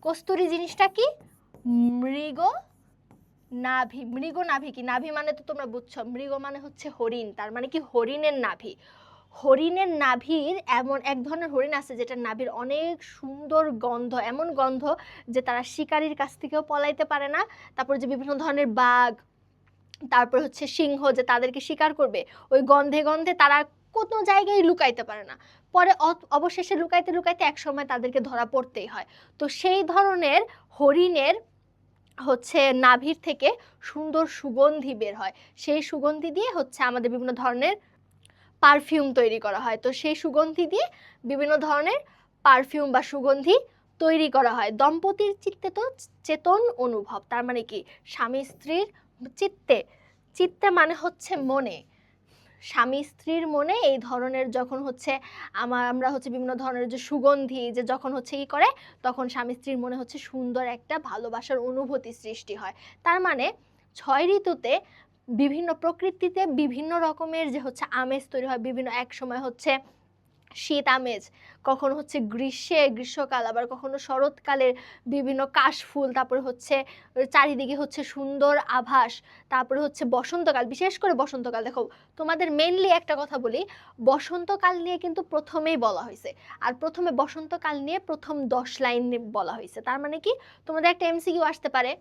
কস্তুরী জিনিসটা কি, মৃগ নাভি। মৃগনাভি কি, নাভি মানে তো তোমরা বুঝছো, মৃগ মানে হচ্ছে হরিণ, তার মানে কি হরিণের নাভি। হরিণের নাভির, এমন এক ধরনের হরিণ আছে যেটা নাভির অনেক সুন্দর গন্ধ, এমন গন্ধ যে তারা শিকারীর কাছ থেকেও পলাইতে পারে না। তারপর যে বিভিন্ন ধরনের বাঘ, তারপর হচ্ছে সিংহ যে তাদেরকে শিকার করবে, ওই গন্ধে গন্ধে তারা কোনো জায়গায় লুকাইতে পারে না, পরে অবশেষে লুকাইতে লুকাইতে একসময় তাদেরকে ধরা পড়তেই হয়। তো সেই ধরনের হরিণের হচ্ছে নাভির থেকে সুন্দর সুগন্ধি বের হয়, সেই সুগন্ধি দিয়ে হচ্ছে আমাদের বিভিন্ন ধরনের পারফিউম তৈরি করা হয়। তো সেই সুগন্ধি দিয়ে বিভিন্ন ধরনের পারফিউম বা সুগন্ধি তৈরি করা হয়। দম্পতির চিত্তে তো চেতন অনুভব, তার মানে কি স্বামী স্ত্রীর চিত্তে, চিত্তে মানে হচ্ছে মনে, স্বামী স্ত্রীর মনে এই ধরনের যখন হচ্ছে আমরা হচ্ছে বিভিন্ন ধরনের যে সুগন্ধি যে যখন হচ্ছে ই করে, তখন স্বামী স্ত্রীর মনে হচ্ছে সুন্দর একটা ভালোবাসার অনুভূতি সৃষ্টি হয়। তার মানে 6 ঋতুতে বিভিন্ন প্রকৃতিতে বিভিন্ন রকমের যে হচ্ছে আমেজ তৈরি হয়, বিভিন্ন এক সময় হচ্ছে শীত আমেজ, কখনো হচ্ছে গ্রীষ্মকাল, আবার কখনো শরৎকালের বিভিন্ন কাশফুল, তারপরে হচ্ছে চারিদিকে হচ্ছে সুন্দর আভাস, তারপরে হচ্ছে বসন্তকাল, বিশেষ করে বসন্তকাল। দেখো তোমাদের মেইনলি একটা কথা বলি, বসন্তকাল নিয়ে কিন্তু প্রথমেই বলা হয়েছে, আর প্রথমে বসন্তকাল নিয়ে প্রথম 10 লাইন বলা হয়েছে। তার মানে কি তোমাদের একটা এমসিকিউ আসতে পারে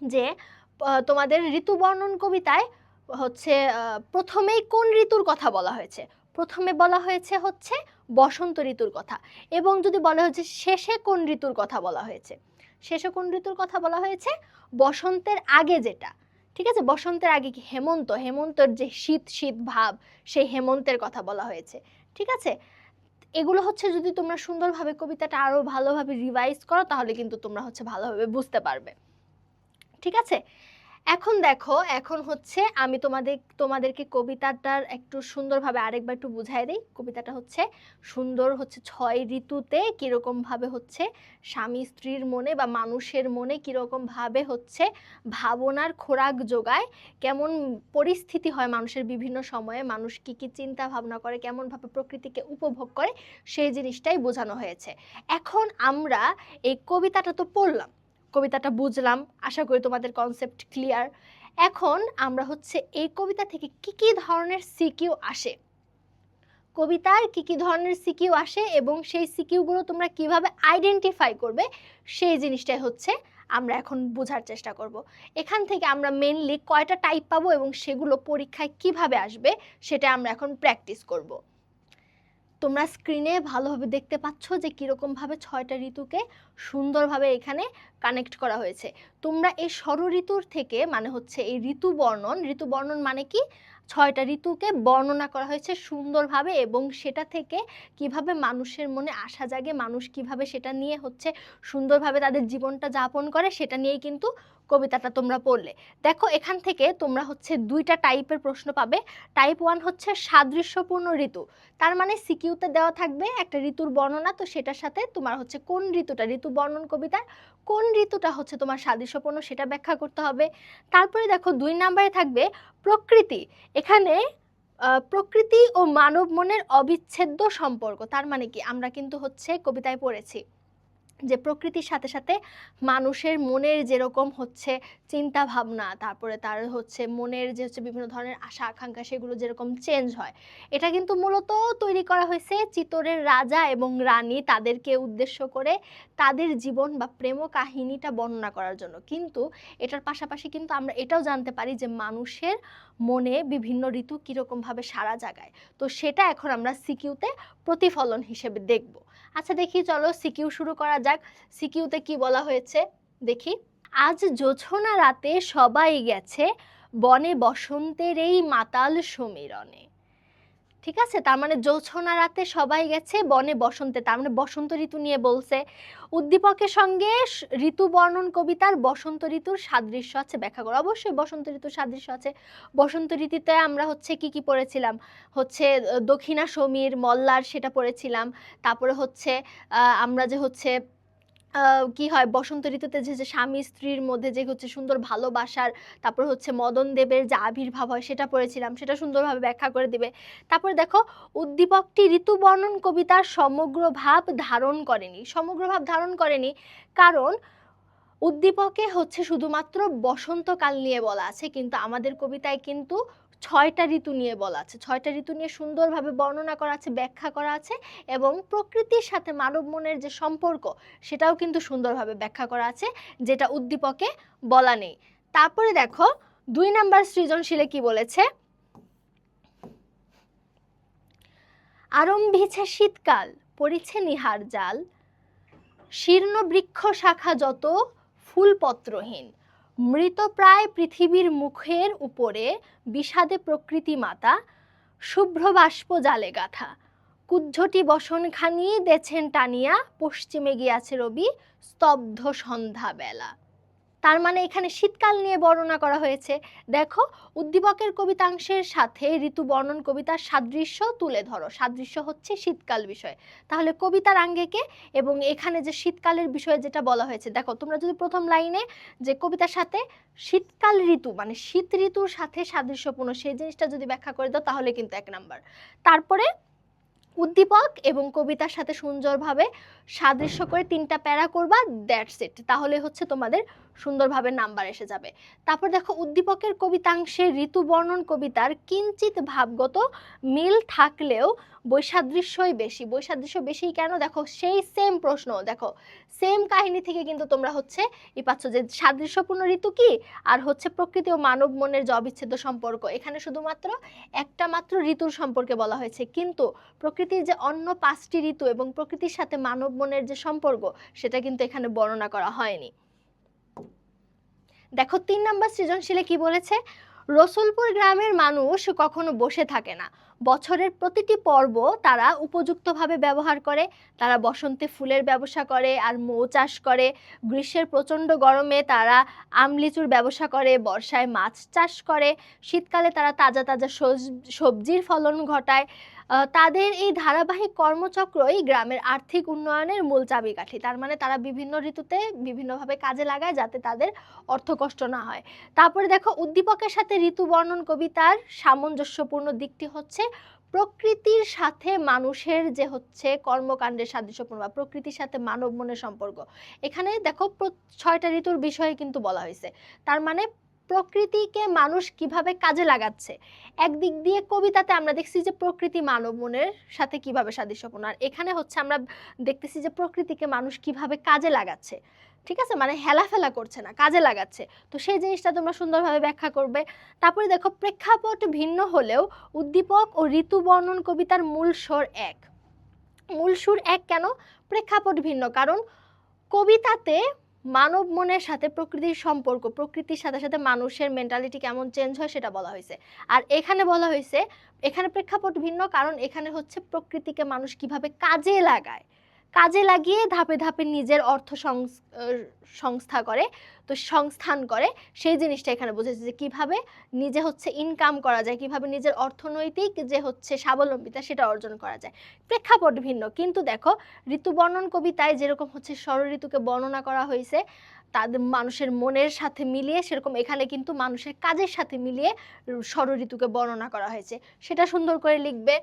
যে তোমাদের ঋতু বর্ণন কবিতায় হচ্ছে প্রথমেই কোন ঋতুর কথা বলা হয়েছে, প্রথমে বলা হয়েছে হচ্ছে বসন্ত ঋতুর কথা, এবং যদি বলা হয়েছে শেষে কোন ঋতুর কথা বলা হয়েছে, শেষে কোন ঋতুর কথা বলা হয়েছে, বসন্তের আগে যেটা, ঠিক আছে, বসন্তের আগে কি হেমন্ত, হেমন্তের যে শীত শীত ভাব, সেই হেমন্তের কথা বলা হয়েছে, ঠিক আছে। এগুলো হচ্ছে যদি তোমরা সুন্দরভাবে কবিতাটা আরো ভালোভাবে রিভাইজ করো, তাহলে কিন্তু তোমরা হচ্ছে ভালোভাবে বুঝতে পারবে, ঠিক আছে। এখন দেখো, এখন হচ্ছে আমি তোমাদেরকে কবিতাটার একটু সুন্দরভাবে আরেকবার একটু বুঝাই দিই। কবিতাটা হচ্ছে সুন্দর হচ্ছে 6 ঋতুতে কিরকম ভাবে হচ্ছে স্বামী স্ত্রীর মনে বা মানুষের মনে কিরকম ভাবে হচ্ছে ভাবনার খোরাক যোগায়, কেমন পরিস্থিতি হয় মানুষের বিভিন্ন সময়ে, মানুষ কি কি চিন্তা ভাবনা করে, কেমন ভাবে প্রকৃতিকে উপভোগ করে, সেই জিনিসটাই বোঝানো হয়েছে। এখন আমরা এই কবিতাটা তো পড়লাম, কবিতাটা বুঝলাম, আশা করি তোমাদের কনসেপ্ট ক্লিয়ার। এখন আমরা হচ্ছে এই কবিতা থেকে কি কি ধরনের সিকিউ আসে, কবিতার কি কি ধরনের সিকিউ আসে এবং সেই সিকিউগুলো তোমরা কিভাবে আইডেন্টিফাই করবে, সেই জিনিসটাই হচ্ছে আমরা এখন বোঝার চেষ্টা করব। এখান থেকে আমরা মেইনলি কয়টা টাইপ পাবো এবং সেগুলো পরীক্ষায় কিভাবে আসবে সেটা আমরা এখন প্র্যাকটিস করব। তোমরা স্ক্রিনে ভালোভাবে দেখতে পাচ্ছ যে কীরকমভাবে 6টা ঋতুকে সুন্দরভাবে এখানে কানেক্ট করা হয়েছে। তোমরা এই ষড়ঋতুর থেকে মানে হচ্ছে এই ঋতু বর্ণন মানে কি, 6টা ঋতুকে বর্ণনা করা হয়েছে সুন্দরভাবে, এবং সেটা থেকে কিভাবে মানুষের মনে আশা জাগে, মানুষ কিভাবে সেটা নিয়ে হচ্ছে সুন্দরভাবে তাদের জীবনটা যাপন করে, সেটা নিয়েই কিন্তু কবিতাটা তোমরা পড়লে। দেখো এখান থেকে তোমরা হচ্ছে 2টা টাইপের প্রশ্ন পাবে। টাইপ 1 হচ্ছে সাদৃশ্যপূর্ণ ঋতু, তার মানে সিকিউতে দেওয়া থাকবে একটা ঋতুর বর্ণনা, তো সেটার সাথে তোমার হচ্ছে কোন ঋতুটা, ঋতু বর্ণন কবিতার কোন ঋতুটা হচ্ছে তোমার সাদৃশ্যপূর্ণ সেটা ব্যাখ্যা করতে হবে। তারপরে দেখো 2 নম্বরে থাকবে প্রকৃতি, এখানে প্রকৃতি ও মানব মনের অবিচ্ছেদ্য সম্পর্ক। তার মানে কি আমরা কিন্তু হচ্ছে কবিতায় পড়েছি যে প্রকৃতির সাথে সাথে মানুষের মনের যেরকম হচ্ছে চিন্তা ভাবনা, তারপরে তার হচ্ছে মনের যে হচ্ছে বিভিন্ন ধরনের আশা আকাঙ্ক্ষা, সেগুলো যেরকম চেঞ্জ হয়, এটা কিন্তু মূলত তৈরি করা হয়েছে চিতোরের রাজা এবং রানী তাদেরকে উদ্দেশ্য করে তাদের জীবন বা প্রেম কাহিনীটা বর্ণনা করার জন্য। কিন্তু এটার পাশাপাশি কিন্তু আমরা এটাও জানতে পারি যে মানুষের মনে বিভিন্ন ঋতু কীরকমভাবে সাড়া জাগায়, তো সেটা এখন আমরা সিকিউতে প্রতিফলন হিসেবে দেখব। আচ্ছা দেখি, চলো সিকিউ শুরু করা যাক। সিকিউতে কি বলা হয়েছে দেখি। আজ জোছনা রাতে সবাই গেছে বনে বসন্তের এই মাতাল সমীরণে, ঠিক আছে। তার মানে জোছনা রাতে সবাই গেছে বনে বসন্তে, তার মানে বসন্ত ঋতু নিয়ে বলছে। উদ্দীপকের সঙ্গে ঋতু বর্ণন কবিতার বসন্ত ঋতুর সাদৃশ্য আছে ব্যাখ্যা করো। অবশ্যই বসন্ত ঋতুর সাদৃশ্য আছে। বসন্ত ঋতুতে আমরা হচ্ছে কি কি পড়েছিলাম, হচ্ছে দক্ষিণা সমীর মল্লার সেটা পড়েছিলাম। তারপরে হচ্ছে আমরা যে হচ্ছে কি হয় বসন্ত ঋতুতে যে স্বামী স্ত্রীর মধ্যে যে হচ্ছে সুন্দর ভালোবাসার, তারপর হচ্ছে মদন দেবের যে আবির্ভাব হয় সেটা পড়েছিলাম, সেটা সুন্দরভাবে ব্যাখ্যা করে দিবে। তারপরে দেখো উদ্দীপকটি ঋতু বর্ণন কবিতার সমগ্র ভাব ধারণ করেনি, কারণ উদ্দীপকে হচ্ছে শুধুমাত্র বসন্তকাল নিয়ে বলা আছে, কিন্তু আমাদের কবিতায় কিন্তু 6টা ঋতু নিয়ে বলা আছে, 6টা ঋতু নিয়ে সুন্দরভাবে বর্ণনা করা আছে, ব্যাখ্যা করা আছে, এবং প্রকৃতির সাথে মানব মনের যে সম্পর্ক সেটাও কিন্তু সুন্দরভাবে ব্যাখ্যা করা আছে, যেটা উদ্দীপকে বলা নেই। তারপরে দেখো 2 নাম্বার সৃজনশীলে কি বলেছে, আরম্ভিছে শীতকাল পড়িছে নিহার জাল, শীর্ণ বৃক্ষ শাখা যত ফুলপত্রহীন, মৃতপ্রায় পৃথিবীর মুখের উপরে বিষাদে প্রকৃতি মাতা, শুভ্র বাষ্প জালে গাথা, কুজ্ঝটি বসনখানি দেছেন টানিয়া, পশ্চিমে গিয়াছে রবি স্তব্ধ সন্ধ্যা বেলা। তার মানে এখানে শীতকাল নিয়ে বর্ণনা করা হয়েছে। দেখো, উদ্দীপকের কবিতাংশের সাথে ঋতু বর্ণন কবিতার সাদৃশ্য তুলে ধরো। সাদৃশ্য হচ্ছে শীতকাল বিষয়, তাহলে কবিতার আঙ্গিকে এবং এখানে যে শীতকালের বিষয়ে যেটা বলা হয়েছে, দেখো তোমরা যদি প্রথম লাইনে যে কবিতার সাথে শীতকাল ঋতু মানে শীত ঋতুর সাথে সাদৃশ্যপূর্ণ সেই জিনিসটা যদি ব্যাখ্যা করে দাও তাহলে কিন্তু 1 নাম্বার। তারপরে উদ্দীপক এবং কবিতার সাথে সুন্দরভাবে সাদৃশ্য করে 3টা প্যারা করবা, দ্যাটস ইট, তাহলে হচ্ছে তোমাদের সুন্দরভাবে নাম্বার এসে যাবে। তারপর দেখো, উদ্দীপকের কবিতাংশে ঋতু বর্ণন কবিতার কিঞ্চিত ভাবগত মিল থাকলেও বৈসাদৃশ্যই বেশি। বৈসাদৃশ্য বেশি কেন? দেখো, সেই সেম প্রশ্ন, দেখো সেম কাহিনী থেকে কিন্তু তোমরা হচ্ছে পাচ্ছ যে সাদৃশ্যপূর্ণ ঋতু কি আর হচ্ছে প্রকৃতি ও মানব মনের যে অবিচ্ছেদ্য সম্পর্ক। এখানে শুধুমাত্র একটা মাত্র ঋতুর সম্পর্কে বলা হয়েছে, কিন্তু প্রকৃতির যে অন্য 5টি ঋতু এবং প্রকৃতির সাথে মানব মনের যে সম্পর্ক সেটা কিন্তু এখানে বর্ণনা করা হয়নি। দেখো 3 নাম্বার সৃজনশীলে কি বলেছে, রসুলপুর গ্রামের মানুষ কখনো বসে থাকে না, বছরের প্রতিটি পর্ব তারা উপযুক্তভাবে ব্যবহার করে। তারা বসন্তে ফুলের ব্যবসা করে আর মৌ চাষ করে, গ্রীষ্মের প্রচণ্ড গরমে তারা আমলিচুর ব্যবসা করে, বর্ষায় মাছ চাষ করে, শীতকালে তারা তাজা তাজা সবজির ফলন ঘটায়। তাদের এই ধারাবাহিক কর্মচক্রই গ্রামের আর্থিক উন্নয়নের মূল চাবিকাঠি। তার মানে তারা বিভিন্ন ঋতুতে বিভিন্নভাবে কাজে লাগায় যাতে তাদের অর্থকষ্ট না হয়। তারপরে দেখো, উদ্দীপকের সাথে ঋতু বর্ণন কবিতার সামঞ্জস্যপূর্ণ দিকটি হচ্ছে প্রকৃতির সাথে মানুষের যে হচ্ছে কর্মকাণ্ডের সাদৃশ্যপূর্ণ বা প্রকৃতির সাথে মানব মনের সম্পর্ক। এখানে দেখো 6টা ঋতুর বিষয়ে কিন্তু বলা হয়েছে, তার মানে প্রকৃতিকে মানুষ কিভাবে কাজে লাগাচ্ছে। একদিক দিয়ে কবিতাতে আমরা দেখছি যে প্রকৃতি মানব মনের সাথে কিভাবে সাদৃশ্যপূর্ণ, আর এখানে হচ্ছে আমরা দেখতেছি যে প্রকৃতিকে মানুষ কিভাবে কাজে লাগাচ্ছে। ঠিক আছে, মানে হেলাফেলা করছে না, কাজে লাগাচ্ছে। তো সেই জিনিসটা তোমরা সুন্দরভাবে ব্যাখ্যা করবে। তারপরে দেখো, প্রেক্ষাপট ভিন্ন হলেও উদ্দীপক ও ঋতু বর্ণন কবিতার মূল সুর এক। মূল সুর এক কেন? প্রেক্ষাপট ভিন্ন, কারণ কবিতাতে মানব মনের সাথে প্রকৃতির সম্পর্ক, প্রকৃতির সাথে সাথে মানুষের মেন্টালিটি কেমন চেঞ্জ হয় সেটা বলা হয়েছে। আর এখানে বলা হয়েছে, এখানে প্রেক্ষাপট ভিন্ন কারণ এখানে হচ্ছে প্রকৃতিকে মানুষ কিভাবে কাজে লাগায়, কাজে লাগিয়ে ধাপে ধাপে নিজের অর্থ সংস্থা করে, তো সংস্থান করে, সেই জিনিসটা এখানে বোঝাচ্ছে যে কিভাবে নিজে হচ্ছে ইনকাম করা যায়, কিভাবে নিজের অর্থনৈতিক যে হচ্ছে স্বাবলম্বিতা সেটা অর্জন করা যায়। প্রেক্ষাপট ভিন্ন, কিন্তু দেখো ঋতু বর্ণন কবিতায় যেরকম হচ্ছে ষড় ঋতুকে বর্ণনা করা হয়েছে তাদের মানুষের মনের সাথে মিলিয়ে, সেরকম এখানে কিন্তু মানুষের কাজের সাথে মিলিয়ে ষড় ঋতুকে বর্ণনা করা হয়েছে, সেটা সুন্দর করে লিখবে।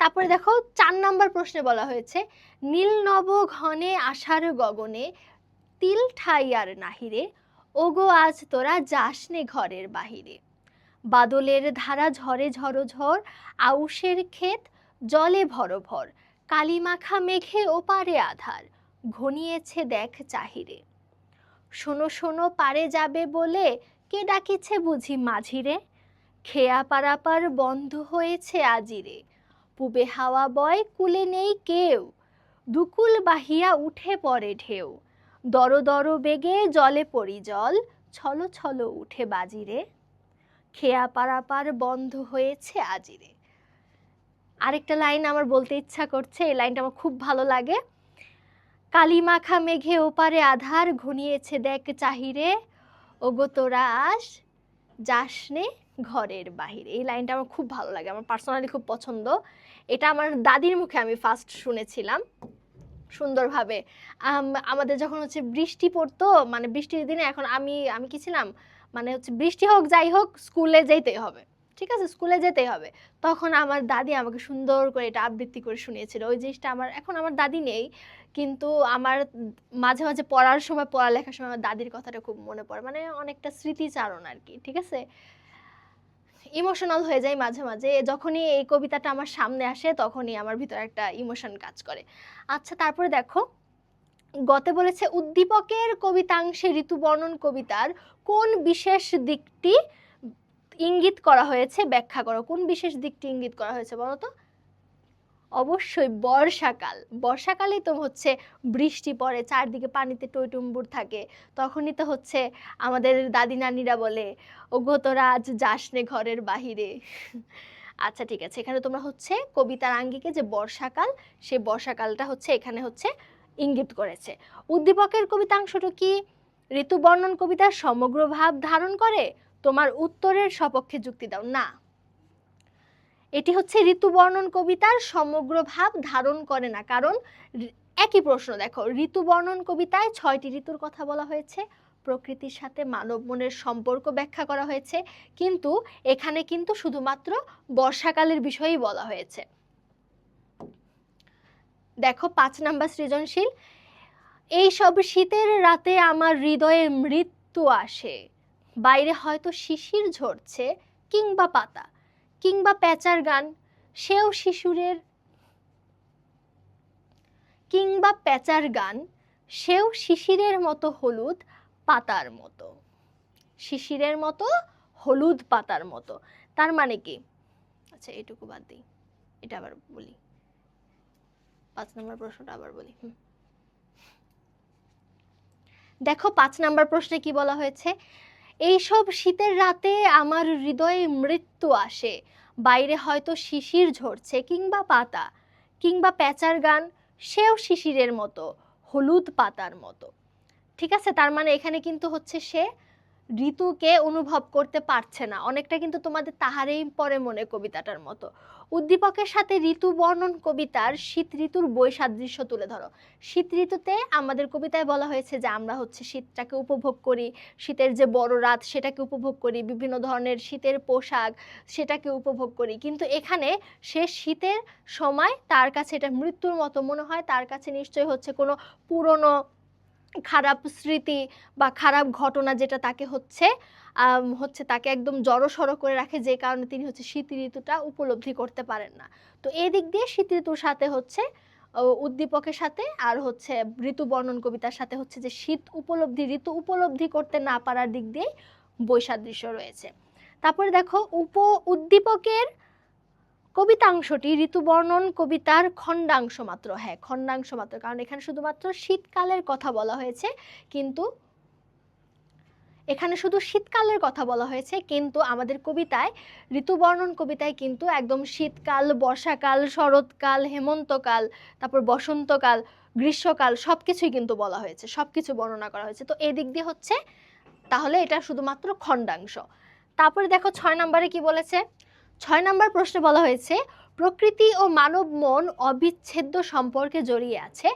তারপরে দেখো 4 নাম্বার প্রশ্নে বলা হয়েছে, নীল নব ঘনে আষাঢ় গগনে তিল ঠাই আর নাহিরে, ওগো আজ তোরা যাসনে ঘরের বাহিরে, বাদলের ধারা ঝরে ঝড়ো ঝড়, আউশের ক্ষেত জলে ভরভর, কালিমাখা মেঘে ওপারে আধার, ঘনিয়েছে দেখ চাহিরে, শোনো শোনো পারে যাবে বলে কে ডাকিছে বুঝি মাঝিরে, খেয়া পারাপার বন্ধ হয়েছে আজিরে, পুবে হাওয়া বয় কুলে নেই কেউ, দুকুল বাহিয়া উঠে পড়ে ঢেউ, দর দর বেগে জলে পড়ি জল, ছলো ছলো উঠে বাজিরে, খেয়া পারাপার বন্ধ হয়েছে আজিরে। আরেকটা লাইন আমার বলতে ইচ্ছা করছে, এই লাইনটা আমার খুব ভালো লাগে, কালিমাখা মেঘে ওপারে আধার, ঘনিয়েছে দেখ চাহিরে, ওগো তোরা আস যাসনে ঘরের বাহিরে। এই লাইনটা আমার খুব ভালো লাগে, আমার পার্সোনালি খুব পছন্দ। এটা আমার দাদির মুখে আমি ফার্স্ট শুনেছিলাম সুন্দরভাবে। আমাদের যখন হচ্ছে বৃষ্টি পড়তো, মানে বৃষ্টির দিনে, এখন আমি কি ছিলাম, মানে হচ্ছে বৃষ্টি হোক যাই হোক স্কুলে যেতেই হবে, ঠিক আছে, স্কুলে যেতেই হবে, তখন আমার দাদি আমাকে সুন্দর করে এটা আবৃত্তি করে শুনিয়েছিল। ওই জিনিসটা আমার, এখন আমার দাদি নেই, কিন্তু আমার মাঝে মাঝে পড়ার সময়, পড়ালেখার সময় আমার দাদির কথাটা খুব মনে পড়ে, মানে অনেকটা স্মৃতিচারণ আর কি, ঠিক আছে, ইমোশনাল হয়ে যায় মাঝে মাঝে। যখনই এই কবিতাটা আমার সামনে আসে তখনই আমার ভিতরে একটা ইমোশন কাজ করে। আচ্ছা, তারপরে দেখো গতে বলেছে উদ্দীপকের কবিতাংশে ঋতুবর্ণন কবিতার কোন বিশেষ দিকটি ইঙ্গিত করা হয়েছে ব্যাখ্যা করো। কোন বিশেষ দিকটি ইঙ্গিত করা হয়েছে বলো তো? অবশ্যই বর্ষাকাল। বর্ষাকালেই তো হচ্ছে বৃষ্টি পড়ে, চারদিকে পানিতে টইটুম্বুর থাকে, তখনই তো হচ্ছে আমাদের দাদি নানিরা বলে ওগো তোরা আজ যাসনে ঘরের বাহিরে। আচ্ছা ঠিক আছে, এখানে তোমরা হচ্ছে কবিতার আঙ্গিকে যে বর্ষাকাল, সেই বর্ষাকালটা হচ্ছে এখানে হচ্ছে ইঙ্গিত করেছে। উদ্দীপকের কবিতাংশটা কি ঋতুবর্ণন কবিতার সমগ্র ভাব ধারণ করে? তোমার উত্তরের সপক্ষে যুক্তি দাও। না, এটি হচ্ছে ঋতুবর্ণন কবিতার সমগ্র ভাব ধারণ করে না। কারণ একই প্রশ্ন দেখো, ঋতুবর্ণন কবিতায় 6টি ঋতুর কথা বলা হয়েছে, প্রকৃতির সাথে মানব মনের সম্পর্ক ব্যাখ্যা করা হয়েছে, কিন্তু এখানে কিন্তু শুধুমাত্র বর্ষাকালের বিষয়েই বলা হয়েছে। দেখো 5 নাম্বার সৃজনশীল, এই সব শীতের রাতে আমার হৃদয়ে মৃত্যু আসে, বাইরে হয়তো শিশির ঝরছে কিংবা পাতা, কিংবা প্যাঁচার গান, সেও শিশুরের কিংবা প্যাঁচার গান, সেও শিশিরের মতো হলুদ পাতার মতো। শিশিরের মতো হলুদ পাতার মতো, তার মানে কি? আচ্ছা এটুকু বাদ দিই, এটা আবার বলি, 5 নম্বর প্রশ্নটা আবার বলি। দেখো 5 নাম্বার প্রশ্নে কি বলা হয়েছে, এইসব শীতের রাতে আমার হৃদয়ে মৃত্যু আসে, বাইরে হয়তো শিশির ঝরছে কিংবা পাতা, কিংবা প্যাঁচার গান, সেও শিশিরের মতো হলুদ পাতার মতো। ঠিক আছে, তার মানে এখানে কিন্তু হচ্ছে সে ঋতুকে অনুভব করতে পারছে না, অনেকটা কিন্তু তোমাদের তাহারেই পরে মনে কবিতাটার মতো। উদ্দীপকের সাথে ঋতু বর্ণন কবিতার শীত ঋতুর বৈসাদৃশ্য তুলে ধরো। শীত ঋতুতে আমাদের কবিতায় বলা হয়েছে যে আমরা হচ্ছে শীতটাকে উপভোগ করি, শীতের যে বড় রাত সেটাকে উপভোগ করি, বিভিন্ন ধরনের শীতের পোশাক সেটাকে উপভোগ করি, কিন্তু এখানে সে শীতের সময় তার কাছে এটা মৃত্যুর মতো মনে হয়, তার কাছে নিশ্চয়ই হচ্ছে কোনো পুরনো খারাপ স্মৃতি বা খারাপ ঘটনা যেটা তাকে হচ্ছে তাকে একদম জড়সড় করে রাখে, যে কারণে তিনি হচ্ছে শীত ঋতুটা উপলব্ধি করতে পারেন না। তো এই দিক দিয়ে শীত ঋতুর সাথে হচ্ছে উদ্দীপকের সাথে আর হচ্ছে ঋতু বর্ণন কবিতার সাথে হচ্ছে যে শীত উপলব্ধি, ঋতু উপলব্ধি করতে না পারার দিক দিয়ে বৈসাদৃশ্য রয়েছে। তারপরে দেখো উদ্দীপকের কবিতাংশটি ঋতুবর্ণন কবিতার খণ্ডাংশ মাত্র। হ্যাঁ, খণ্ডাংশ মাত্র, কারণ এখানে শুধুমাত্র শীতকালের কথা বলা হয়েছে, কিন্তু এখানে শুধু শীতকালের কথা বলা হয়েছে, কিন্তু আমাদের কবিতায় ঋতুবর্ণন কবিতায় কিন্তু একদম শীতকাল, বর্ষাকাল, শরৎকাল, হেমন্তকাল, তারপর বসন্তকাল, গ্রীষ্মকাল সবকিছুই কিন্তু বলা হয়েছে, সবকিছু বর্ণনা করা হয়েছে। তো এই দিক দিয়ে হচ্ছে তাহলে এটা শুধুমাত্র খণ্ডাংশ। তারপরে দেখো 6 নম্বরে কি বলেছে, 6 নম্বর প্রশ্নে বলা হয়েছে প্রকৃতি ও মানব মন অবিচ্ছেদ্য সম্পর্কে জড়িয়ে আছে।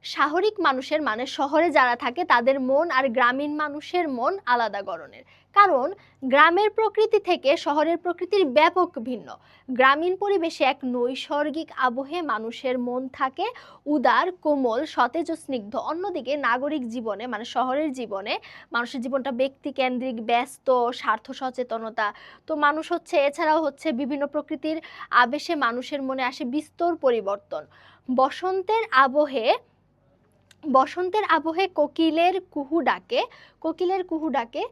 শহরিক মানুষের মানে শহরে যারা থাকে তাদের মন আর গ্রামীণ মানুষের মন আলাদা ধরনের, কারণ গ্রামের প্রকৃতি থেকে শহরের প্রকৃতির ব্যাপক ভিন্ন। গ্রামীণ পরিবেশে এক নৈসর্গিক আবহে মানুষের মন থাকে উদার, কোমল, সতেজ ও স্নিগ্ধ। অন্যদিকে নাগরিক জীবনে মানে শহরের জীবনে মানুষের জীবনটা ব্যক্তিকেন্দ্রিক, ব্যস্ত, স্বার্থ সচেতনতা। তো মানুষ হচ্ছে এছাড়াও হচ্ছে বিভিন্ন প্রকৃতির আবেশে মানুষের মনে আসে বিস্তর পরিবর্তন। বসন্তের আবহে কোকিলের কুহু ডাকে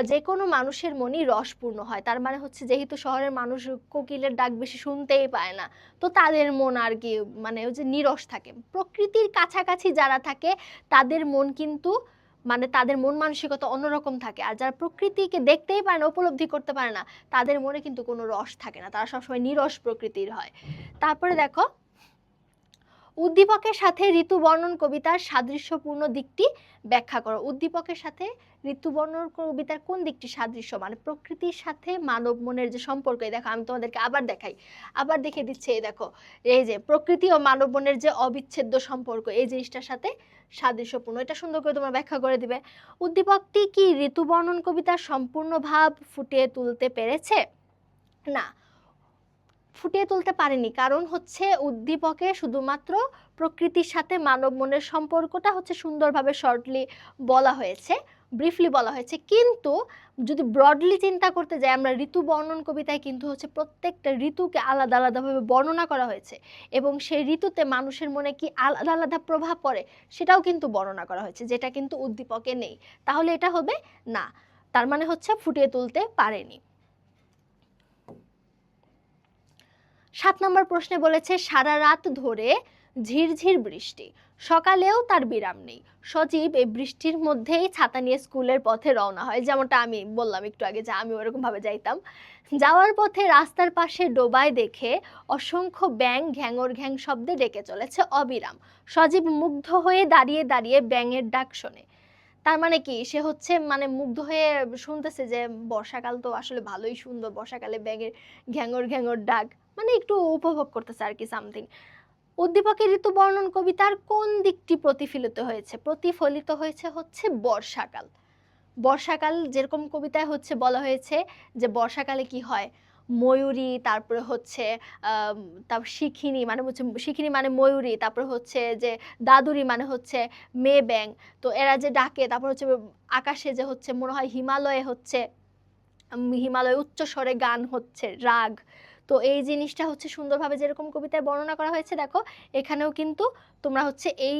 যে কোনো মানুষের মনই রসপূর্ণ হয়। তার মানে হচ্ছে যেহেতু শহরের মানুষ কোকিলের ডাক বেশি শুনতেই পায় না, তো তাদের মন আর কি মানে ওই যে নীরস থাকে। প্রকৃতির কাছাকাছি যারা থাকে তাদের মন কিন্তু মানে তাদের মন মানসিকতা অন্যরকম থাকে, আর যারা প্রকৃতিকে দেখতেই পারে না, উপলব্ধি করতে পারে না, তাদের মনে কিন্তু কোনো রস থাকে না, তারা সবসময় নীরস প্রকৃতির হয়। তারপরে দেখো উদ্দীপকের সাথে ঋতু বর্ণন কবিতার সাদৃশ্যপূর্ণ দিকটি ব্যাখ্যা করো। উদ্দীপকের সাথে ঋতু বর্ণন কবিতার কোন দিকটি সাদৃশ্য, মানে প্রকৃতির সাথে মানব মনের যে সম্পর্ক। দেখো আমি তোমাদেরকে আবার দেখাই, আবার দেখে দিচ্ছে, এই দেখো এই যে প্রকৃতি ও মানব মনের যে অবিচ্ছেদ্য সম্পর্ক, এই জিনিসটার সাথে সাদৃশ্যপূর্ণ, এটা সুন্দর করে তোমরা ব্যাখ্যা করে দিবে। উদ্দীপকটি কি ঋতু বর্ণন কবিতার সম্পূর্ণ ভাব ফুটিয়ে তুলতে পেরেছে? না, ফুটিয়ে তুলতে পারেনি, কারণ হচ্ছে উদ্দীপকে শুধুমাত্র প্রকৃতির সাথে মানব মনের সম্পর্কটা হচ্ছে সুন্দরভাবে শর্টলি বলা হয়েছে, ব্রিফলি বলা হয়েছে। কিন্তু যদি ব্রডলি চিন্তা করতে যাই আমরা, ঋতু বর্ণন কবিতায় কিন্তু হচ্ছে প্রত্যেকটা ঋতুকে আলাদা আলাদাভাবে বর্ণনা করা হয়েছে এবং সেই ঋতুতে মানুষের মনে কি আলাদা আলাদা প্রভাব পড়ে সেটাও কিন্তু বর্ণনা করা হয়েছে, যেটা কিন্তু উদ্দীপকে নেই। তাহলে এটা হবে না, তার মানে হচ্ছে ফুটিয়ে তুলতে পারেনি। 7 নম্বর প্রশ্নে বলেছে সারা রাত ধরে ঝিরঝির বৃষ্টি, সকালেও তার বিরাম নেই। সজীব এই বৃষ্টির মধ্যেই ছাতা নিয়ে স্কুলের পথে রওনা হয়, যেমনটা আমি বললাম একটু আগে যে আমি ওরকম ভাবে যাইতাম। যাওয়ার পথে রাস্তার পাশে ডোবায় দেখে অসংখ্য ব্যাঙ ঘ্যাঙর ঘ্যাং শব্দে ডেকে চলেছে অবিরাম। সজীব মুগ্ধ হয়ে দাঁড়িয়ে দাঁড়িয়ে ব্যাঙের ডাক শোনে। তার মানে কি, সে হচ্ছে মানে মুগ্ধ হয়ে শুনতেছে যে বর্ষাকাল তো আসলে ভালোই সুন্দর, বর্ষাকালে ব্যাঙের ঘ্যাঙর ঘ্যাঙর ডাক, মানে একটু উপভোগ করতেছে আর কি সামথিং। উদ্দীপকের ঋতু বর্ণন কবিতার কোন দিকটি প্রতিফলিত হয়েছে হচ্ছে বর্ষাকাল। বর্ষাকাল যেরকম কবিতায় হচ্ছে বলা হয়েছে যে বর্ষাকালে কি হয়, ময়ূরী, তারপরে হচ্ছে তারপর শিখিনি মানে হচ্ছে শিখিনি মানে ময়ূরী, তারপরে হচ্ছে যে দাদুরি মানে হচ্ছে মেয়ে ব্যাং, তো এরা যে ডাকে, তারপর হচ্ছে আকাশে যে হচ্ছে মনে হয় হিমালয়ে হচ্ছে হিমালয় উচ্চ স্বরে গান হচ্ছে রাগ। তো এই জিনিসটা হচ্ছে সুন্দরভাবে যেরকম কবিতায় বর্ণনা করা হয়েছে, দেখো এখানেও কিন্তু তোমরা হচ্ছে এই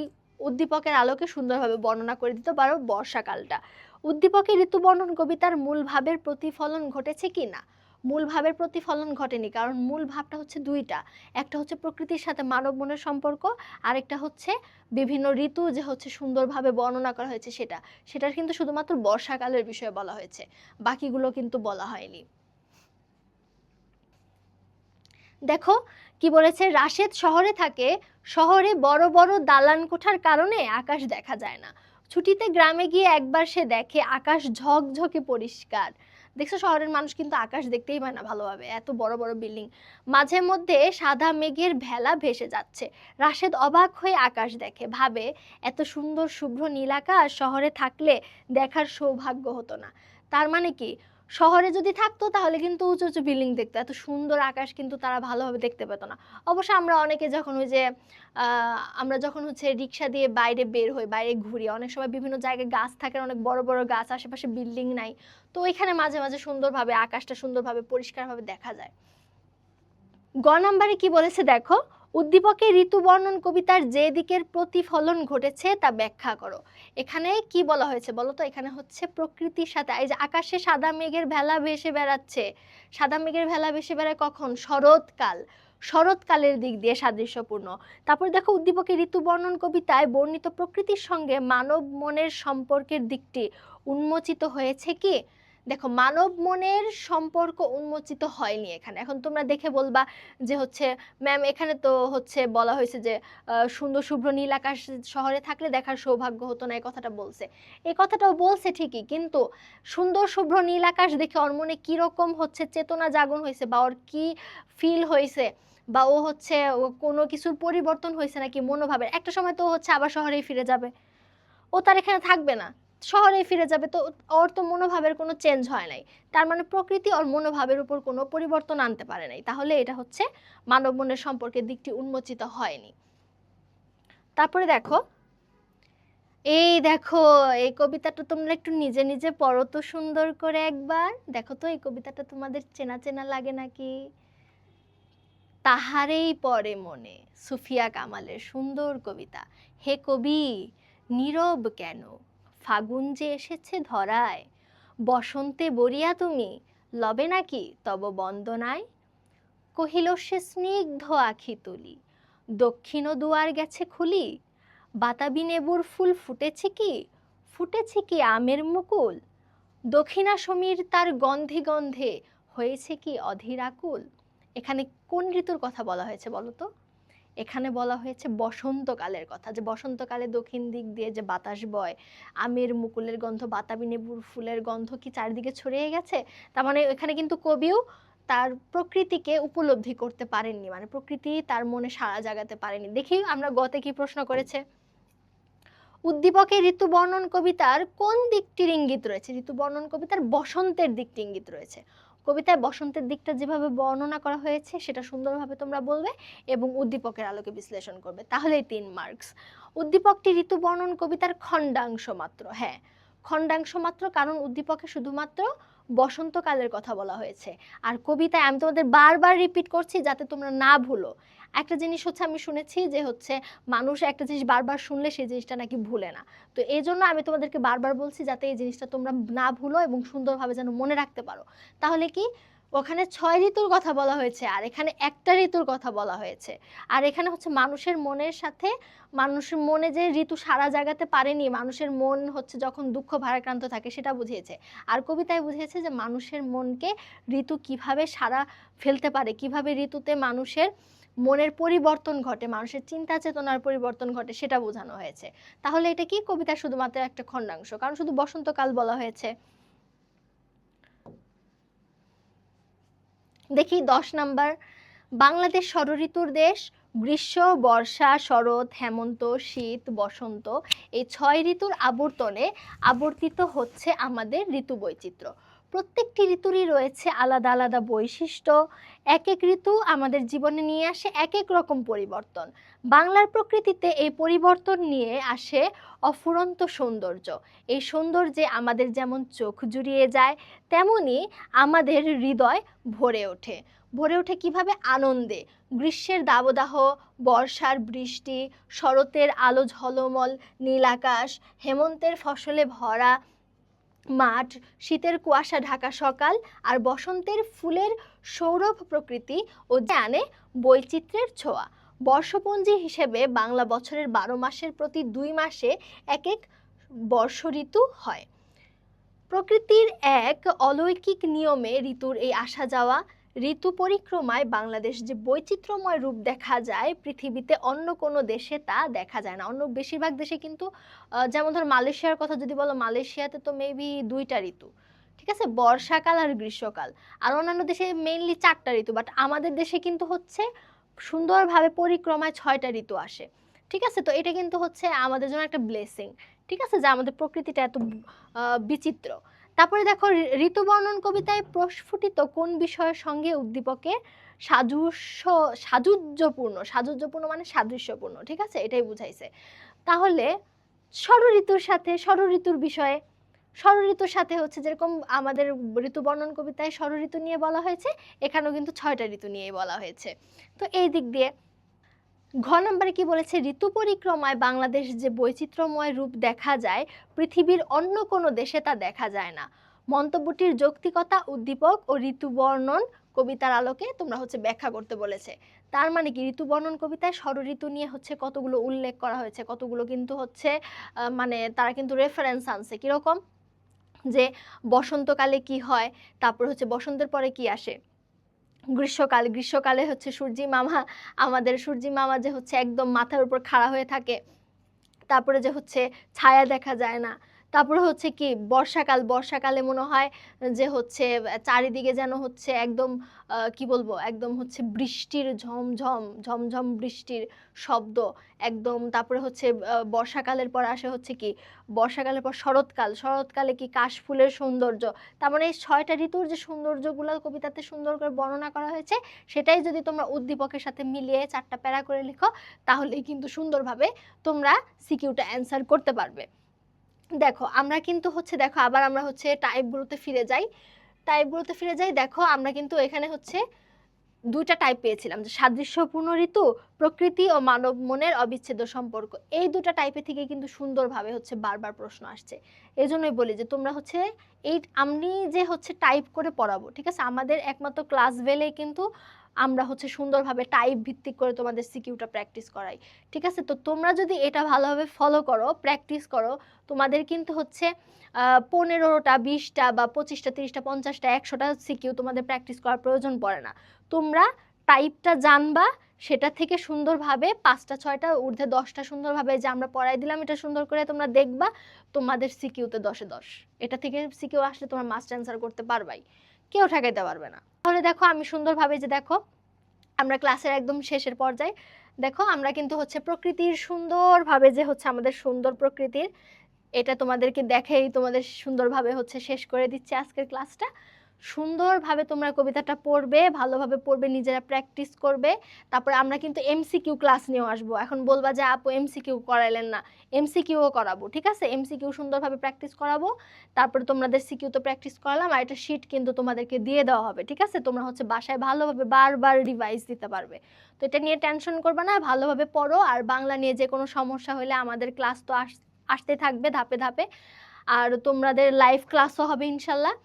উদ্দীপকের আলোকে সুন্দরভাবে বর্ণনা করে দিতে পারো বর্ষাকালটা। উদ্দীপকের ঋতু বর্ণন কবিতার মূল ভাবের প্রতিফলন ঘটেছে কি না? মূল ভাবের প্রতিফলন ঘটেনি, কারণ মূল ভাবটা হচ্ছে দুইটা, একটা হচ্ছে প্রকৃতির সাথে মানব মনের সম্পর্ক, আরেকটা হচ্ছে বিভিন্ন ঋতু যে হচ্ছে সুন্দরভাবে বর্ণনা করা হয়েছে সেটার কিন্তু শুধুমাত্র বর্ষাকালের বিষয়ে বলা হয়েছে, বাকিগুলো কিন্তু বলা হয়নি। দেখো কি বলেছে, রাশেদ শহরে থাকে, শহরে বড় বড় দালান কোঠার কারণে আকাশ দেখা যায় না। ছুটিতে গ্রামে গিয়ে একবার সে দেখে আকাশ ঝকঝকে পরিষ্কার। দেখছো শহরের মানুষ কিন্তু আকাশ দেখতেই পায় না ভালোভাবে, এত বড় বড় বিল্ডিং। মাঝে মধ্যে সাদা মেঘের ভেলা ভেসে যাচ্ছে। রাশেদ অবাক হয়ে আকাশ দেখে, ভাবে এত সুন্দর শুভ্র নীল আকাশ শহরে থাকলে দেখার সৌভাগ্য হতো না। তার মানে কি, শহরে যদি থাকতো তাহলে কিন্তু উঁচু উঁচু বিল্ডিং দেখতো, এত সুন্দর আকাশ কিন্তু তারা ভালোভাবে দেখতে পেত না। অবশ্য আমরা অনেকে যখন ওই যে আমরা যখন হচ্ছে রিক্সা দিয়ে বাইরে বের হই, বাইরে ঘুরি, অনেক সময় বিভিন্ন জায়গায় গাছ থাকে, অনেক বড় বড় গাছ, আশেপাশে বিল্ডিং নাই, তো ওইখানে মাঝে মাঝে সুন্দরভাবে আকাশটা সুন্দরভাবে পরিষ্কারভাবে দেখা যায়। গ নাম্বারে কি বলেছে দেখো, উদ্দীপকের ঋতু বর্ণন কবিতার যে দিকের প্রতিফলন ঘটেছে তা ব্যাখ্যা করো। এখানে কি বলা হয়েছে বলো তো, এখানে হচ্ছে প্রকৃতির সাথে, এই যে আকাশে সাদা মেঘের ভেলা ভেসে বেড়াচ্ছে, সাদা মেঘের ভেলা ভেসে বেড়ায় কখন, শরৎকাল, শরৎকালের দিক দিয়ে সাদৃশ্যপূর্ণ। তারপর দেখো উদ্দীপকের ঋতু বর্ণন কবিতায় বর্ণিত প্রকৃতির সঙ্গে মানব মনের সম্পর্কের দিকটি উন্মোচিত হয়েছে কি? দেখো মানব মনের সম্পর্ক উন্মোচিত হয়নি এখানে। এখন তোমরা দেখে বলবা যে হচ্ছে ম্যাম এখানে তো হচ্ছে বলা হয়েছে যে সুন্দর শুভ্র নীল আকাশ শহরে থাকলে দেখার সৌভাগ্য হতো না, এই কথাটা বলছে। এই কথাটাও বলছে ঠিকই, কিন্তু সুন্দর শুভ্র নীল আকাশ দেখে ওর মনে কিরকম হচ্ছে চেতনা জাগরণ হয়েছে, বা ওর কি ফিল হয়েছে, বা ও হচ্ছে কোনো কিছুর পরিবর্তন হয়েছে নাকি মনোভাবের, একটা সময় তো হচ্ছে আবার শহরেই ফিরে যাবে, ও তার এখানে থাকবে না, শহরে ফিরে যাবে, তো ওর তো মনোভাবের কোনো চেঞ্জ হয় নাই। তার মানে প্রকৃতি ওর মনোভাবের উপর কোনো পরিবর্তন আনতে পারে নাই, তাহলে এটা হচ্ছে মানব মনের সম্পর্কের দিকটি উন্মোচিত হয়নি। তারপরে দেখো, এই দেখো এই কবিতাটা তোমরা একটু নিজে নিজে পড়ো তো সুন্দর করে একবার, দেখো তো এই কবিতাটা তোমাদের চেনা চেনা লাগে নাকি। তাহারেই পড়ে মনে, সুফিয়া কামালের সুন্দর কবিতা। হে কবি নীরব কেন, ফাগুন যে এসেছে ধরায়, বসন্তে বরিয়া তুমি লবে নাকি তব বন্দনায়। কহিল সে স্নিগ্ধ আখি তুলি, দক্ষিণ দুয়ার গেছে খুলি, বাতাবি নেবুর ফুল ফুটেছে কি আমের মুকুল, দক্ষিণা সমীর তার গন্ধে গন্ধে হয়েছে কি অধীর আকুল। এখানে কোন ঋতুর কথা বলা হয়েছে বলো তো? এখানে বলা হয়েছে বসন্তকালের কথা, যে বসন্তকালে দক্ষিণ দিক দিয়ে যে বাতাস বয়, আমের মুকুলের গন্ধ, বাতাবি লেবুর ফুলের গন্ধ কি চারিদিকে ছড়িয়ে গেছে। তার মানে এখানে কিন্তু কবিও তার প্রকৃতিকে উপলব্ধি করতে পারেননি, মানে প্রকৃতি তার মনে সাড়া জাগাতে পারেনি। দেখি আমরা গতে কি প্রশ্ন করেছে। উদ্দীপকের ঋতু বর্ণন কবিতার কোন দিকটির ইঙ্গিত রয়েছে? ঋতু বর্ণন কবিতার বসন্তের দিকটি ইঙ্গিত রয়েছে। কবিতায় বসন্তের দিকটা যেভাবে বর্ণনা করা হয়েছে সেটা সুন্দরভাবে তোমরা বলবে এবং উদ্দীপকের আলোকে বিশ্লেষণ করবে, তাহলেই 3 মার্কস। উদ্দীপকটি ঋতু বর্ণন কবিতার খণ্ডাংশ মাত্র, হ্যাঁ খণ্ডাংশ মাত্র, কারণ উদ্দীপকে শুধুমাত্র বসন্তকালের কথা বলা হয়েছে। আর কবিতায় আমি তোমাদের বারবার রিপিট করছি যাতে তোমরা না ভুলো। একটা জিনিস হচ্ছে আমি শুনেছি যে হচ্ছে মানুষ একটা জিনিস বারবার শুনলে সেই জিনিসটা নাকি ভুলে না। তো এই জন্য আমি তোমাদেরকে বারবার বলছি যাতে এই জিনিসটা তোমরা না ভুলো এবং সুন্দরভাবে যেন মনে রাখতে পারো। তাহলে কি ওখানে 6 ঋতুর কথা বলা হয়েছে আর এখানে একটা ঋতুর কথা বলা হয়েছে। আর এখানে হচ্ছে মানুষের মনের সাথে, মানুষের মনে যে ঋতু সারা জাগাতে পারেনি, মানুষের মন হচ্ছে যখন দুঃখ ভারাক্রান্ত থাকে সেটা বুঝিয়েছে। আর কবিতায় বুঝিয়েছে যে মানুষের মনকে ঋতু কিভাবে সারা ফেলতে পারে, কিভাবে ঋতুতে মানুষের মনের পরিবর্তন ঘটে, মানুষের চিন্তা চেতনার পরিবর্তন ঘটে, সেটা বোঝানো হয়েছে। তাহলে এটা কি কবিতা শুধুমাত্র একটা খণ্ডাংশ, কারণ শুধু বসন্তকাল বলা হয়েছে। দেখি 10 নাম্বার, বাংলাদেশ ষড়ঋতুর দেশ। গ্রীষ্ম, বর্ষা, শরৎ, হেমন্ত, শীত, বসন্ত, এই 6 ঋতুর আবর্তনে আবর্তিত হচ্ছে আমাদের ঋতু বৈচিত্র্য। প্রত্যেকটি ঋতুরই রয়েছে আলাদা আলাদা বৈশিষ্ট্য। এক এক ঋতু আমাদের জীবনে নিয়ে আসে এক এক রকম পরিবর্তন। বাংলার প্রকৃতিতে এই পরিবর্তন নিয়ে আসে অফুরন্ত সৌন্দর্য। এই সৌন্দর্যে আমাদের যেমন চোখ জুড়িয়ে যায়, তেমনি আমাদের হৃদয় ভরে ওঠে। ভরে ওঠে কিভাবে? আনন্দে। গ্রীষ্মের দাবদাহ, বর্ষার বৃষ্টি, শরতের আলো ঝলমল নীল আকাশ, হেমন্তের ফসলে ভরা মাঠ, শীতের কুয়াশা ঢাকা সকাল, আর বসন্তের ফুলের সৌরভ প্রকৃতি ও আনে বৈচিত্র্যের ছোঁয়া। বর্ষপঞ্জি হিসেবে বাংলা বছরের 12 মাসের প্রতি 2 মাসে এক এক বর্ষ ঋতু হয়। প্রকৃতির এক অলৌকিক নিয়মে ঋতুর এই আসা যাওয়া, ঋতু পরিক্রমায় বাংলাদেশ যে বৈচিত্র্যময় রূপ দেখা যায়, পৃথিবীতে অন্য কোনো দেশে তা দেখা যায় না। অন্য বেশিরভাগ দেশে কিন্তু যেমন ধর মালয়েশিয়ার কথা যদি বলো, মালয়েশিয়াতে তো মেবি 2টা ঋতু, ঠিক আছে, বর্ষাকাল আর গ্রীষ্মকাল। আর অন্যান্য দেশে মেইনলি 4টা ঋতু, বাট আমাদের দেশে কিন্তু হচ্ছে সুন্দরভাবে পরিক্রমায় 6টা ঋতু আসে। ঠিক আছে, তো এটা কিন্তু হচ্ছে আমাদের জন্য একটা ব্লেসিং। ঠিক আছে, যে আমাদের প্রকৃতিটা এত বিচিত্র। তারপরে দেখো ঋতু বর্ণন কবিতায় প্রস্ফুটিত কোন বিষয়ের সঙ্গে উদ্দীপকের সাযুজ্যপূর্ণ মানে সাদৃশ্যপূর্ণ, ঠিক আছে, এটাই বুঝাইছে। তাহলে ষড়ঋতুর সাথে, ষড়ঋতুর বিষয়ে, ষড়ঋতুর সাথে হচ্ছে যেরকম আমাদের ঋতু বর্ণন কবিতায় ষড়ঋতু নিয়ে বলা হয়েছে, এখানেও কিন্তু 6টা ঋতু নিয়েই বলা হয়েছে। তো এই দিক দিয়ে ঘ নম্বরে কি বলেছে? ঋতু পরিক্রমায় বাংলাদেশ যে বৈচিত্র্যময় রূপ দেখা যায়, পৃথিবীর অন্য কোনো দেশে তা দেখা যায় না। মন্তব্যটির যৌক্তিকতা উদ্দীপক ও ঋতু বর্ণন কবিতার আলোকে তোমরা হচ্ছে ব্যাখ্যা করতে বলেছে। তার মানে কি, ঋতু বর্ণন কবিতায় ষড়ঋতু নিয়ে হচ্ছে কতগুলো উল্লেখ করা হয়েছে, কতগুলো কিন্তু হচ্ছে মানে তারা কিন্তু রেফারেন্স আনছে। কিরকম? যে বসন্তকালে কি হয়, তারপর হচ্ছে বসন্তের পরে কি আসে, গ্রীষ্মকালে হচ্ছে আমাদের সূর্যি মামা যে হচ্ছে একদম মাথার উপর খাড়া হয়ে থাকে, তারপরে যে হচ্ছে ছায়া দেখা যায় না। তারপরে হচ্ছে কি বর্ষাকালে মনে হয় যে হচ্ছে চারিদিকে যেন হচ্ছে একদম কি বলবো, একদম হচ্ছে বৃষ্টির ঝমঝম বৃষ্টির শব্দ একদম। তারপরে হচ্ছে বর্ষাকালের পর আসে হচ্ছে কি, বর্ষাকালের পর শরৎকালে কি কাশফুলের সৌন্দর্য। তার মানে এই 6টা ঋতুর যে সৌন্দর্যগুলো কবিতাতে সুন্দর করে বর্ণনা করা হয়েছে, সেটাই যদি তোমরা উদ্দীপকের সাথে মিলিয়ে 4টা প্যারা করে লিখো, তাহলেই কিন্তু সুন্দরভাবে তোমরা সিকিউটা অ্যান্সার করতে পারবে। দেখো আমরা কিন্তু হচ্ছে, দেখো আবার আমরা হচ্ছে টাইপগুলোতে ফিরে যাই। দেখো আমরা কিন্তু এখানে হচ্ছে 2টা টাইপ পেয়েছিলাম, যে সাদৃশ্যপূর্ণ ঋতু, প্রকৃতি ও মানব মনের অবিচ্ছেদ্য সম্পর্ক। এই 2টা টাইপে থেকে কিন্তু সুন্দরভাবে হচ্ছে বারবার প্রশ্ন আসছে। এই জন্যই বলি যে তোমরা হচ্ছে আমি যে হচ্ছে টাইপ করে পড়াবো, ঠিক আছে, আমাদের একমাত্র ক্লাস ভেলেই কিন্তু আমরা হচ্ছে সুন্দরভাবে টাইপ ভিত্তিক করে তোমাদের সিকিউটা প্র্যাকটিস করাই। ঠিক আছে, তো তোমরা যদি এটা ভালোভাবে ফলো করো, প্র্যাকটিস করো, তোমাদের কিন্তু হচ্ছে 15টা 20টা বা 25টা 30টা 50টা 100টা সিকিউ তোমাদের প্র্যাকটিস করার প্রয়োজন পড়ে না। তোমরা টাইপটা জানবা, সেটা থেকে সুন্দরভাবে 5টা 6টা ঊর্ধ্বে 10টা সুন্দরভাবে যে আমরা পড়াই দিলাম, এটা সুন্দর করে তোমরা দেখবা, তোমাদের সিকিউতে 10-এ 10। এটা থেকে সিকিউ আসলে তোমার মাস্ট অ্যান্সার করতে পারবাই, কেউ ঠেকাইতে পারবে না। তাহলে দেখো আমি সুন্দরভাবে যে, দেখো আমরা ক্লাসের একদম শেষের পর্যায়ে, দেখো আমরা কিন্তু হচ্ছে প্রকৃতির সুন্দরভাবে যে হচ্ছে আমাদের সুন্দর প্রকৃতির, এটা তোমাদেরকে দেখেই তোমাদের সুন্দরভাবে হচ্ছে শেষ করে দিচ্ছে আজকের ক্লাসটা। সুন্দরভাবে তোমরা কবিতাটা পড়বে, ভালোভাবে পড়বে, নিজেরা প্র্যাকটিস করবে। তারপরে আমরা কিন্তু এমসিকিউ ক্লাস নিয়েও আসবো। এখন বলবা যে আপু এমসিকিউ করাইলেন না, এমসিকিউও করাবো, ঠিক আছে? এমসিকিউ সুন্দরভাবে প্র্যাকটিস করাবো। তারপরে তোমাদের সিকিউ তো প্র্যাকটিস করালাম, আর একটা শিট কিন্তু তোমাদেরকে দিয়ে দেওয়া হবে, ঠিক আছে? তোমরা হচ্ছে বাসায় ভালোভাবে বারবার রিভাইজ দিতে পারবে। তো এটা নিয়ে টেনশন করবে না, ভালোভাবে পড়ো। আর বাংলা নিয়ে যে কোনো সমস্যা হলে আমাদের ক্লাস তো আসতে থাকবে ধাপে ধাপে, আর তোমাদের লাইভ ক্লাসও হবে ইনশাল্লাহ।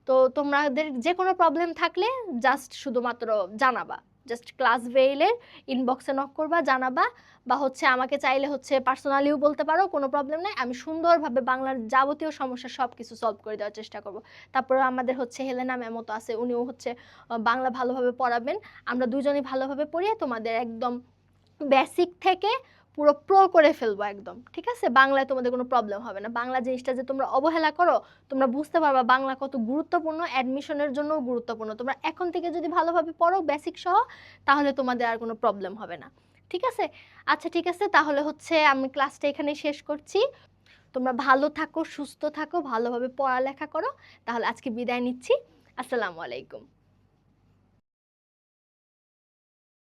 তো তোমাদের যে কোনো প্রবলেম থাকলে জাস্ট শুধুমাত্র জানাবা, জাস্ট ক্লাস ভেইলের ইনবক্সে নক করবা, জানাবা, বা হচ্ছে আমাকে চাইলে হচ্ছে পার্সোনালিও বলতে পারো, কোনো প্রবলেম নাই। আমি সুন্দরভাবে বাংলার যাবতীয় সমস্যা সব কিছু সলভ করে দেওয়ার চেষ্টা করব। তারপরে আমাদের হচ্ছে হেলেনা ম্যামও তো আছে, উনিও হচ্ছে বাংলা ভালোভাবে পড়াবেন। আমরা দুজনেই ভালোভাবে পড়িয়ে তোমাদের একদম বেসিক থেকে পুরো প্রো করে ফেলবো একদম, ঠিক আছে? বাংলায় তোমাদের কোনো প্রবলেম হবে না। বাংলা জিনিসটা যে তোমরা অবহেলা করো, তোমরা বুঝতে পারবা বাংলা কত গুরুত্বপূর্ণ, অ্যাডমিশনের জন্যও গুরুত্বপূর্ণ। তোমরা এখন থেকে যদি ভালোভাবে পড়ো বেসিক সহ, তাহলে তোমাদের আর কোনো প্রবলেম হবে না, ঠিক আছে? আচ্ছা ঠিক আছে, তাহলে হচ্ছে আমি ক্লাসটা এখানেই শেষ করছি। তোমরা ভালো থাকো, সুস্থ থাকো, ভালোভাবে পড়ালেখা করো। তাহলে আজকে বিদায় নিচ্ছি। আসসালামু আলাইকুম।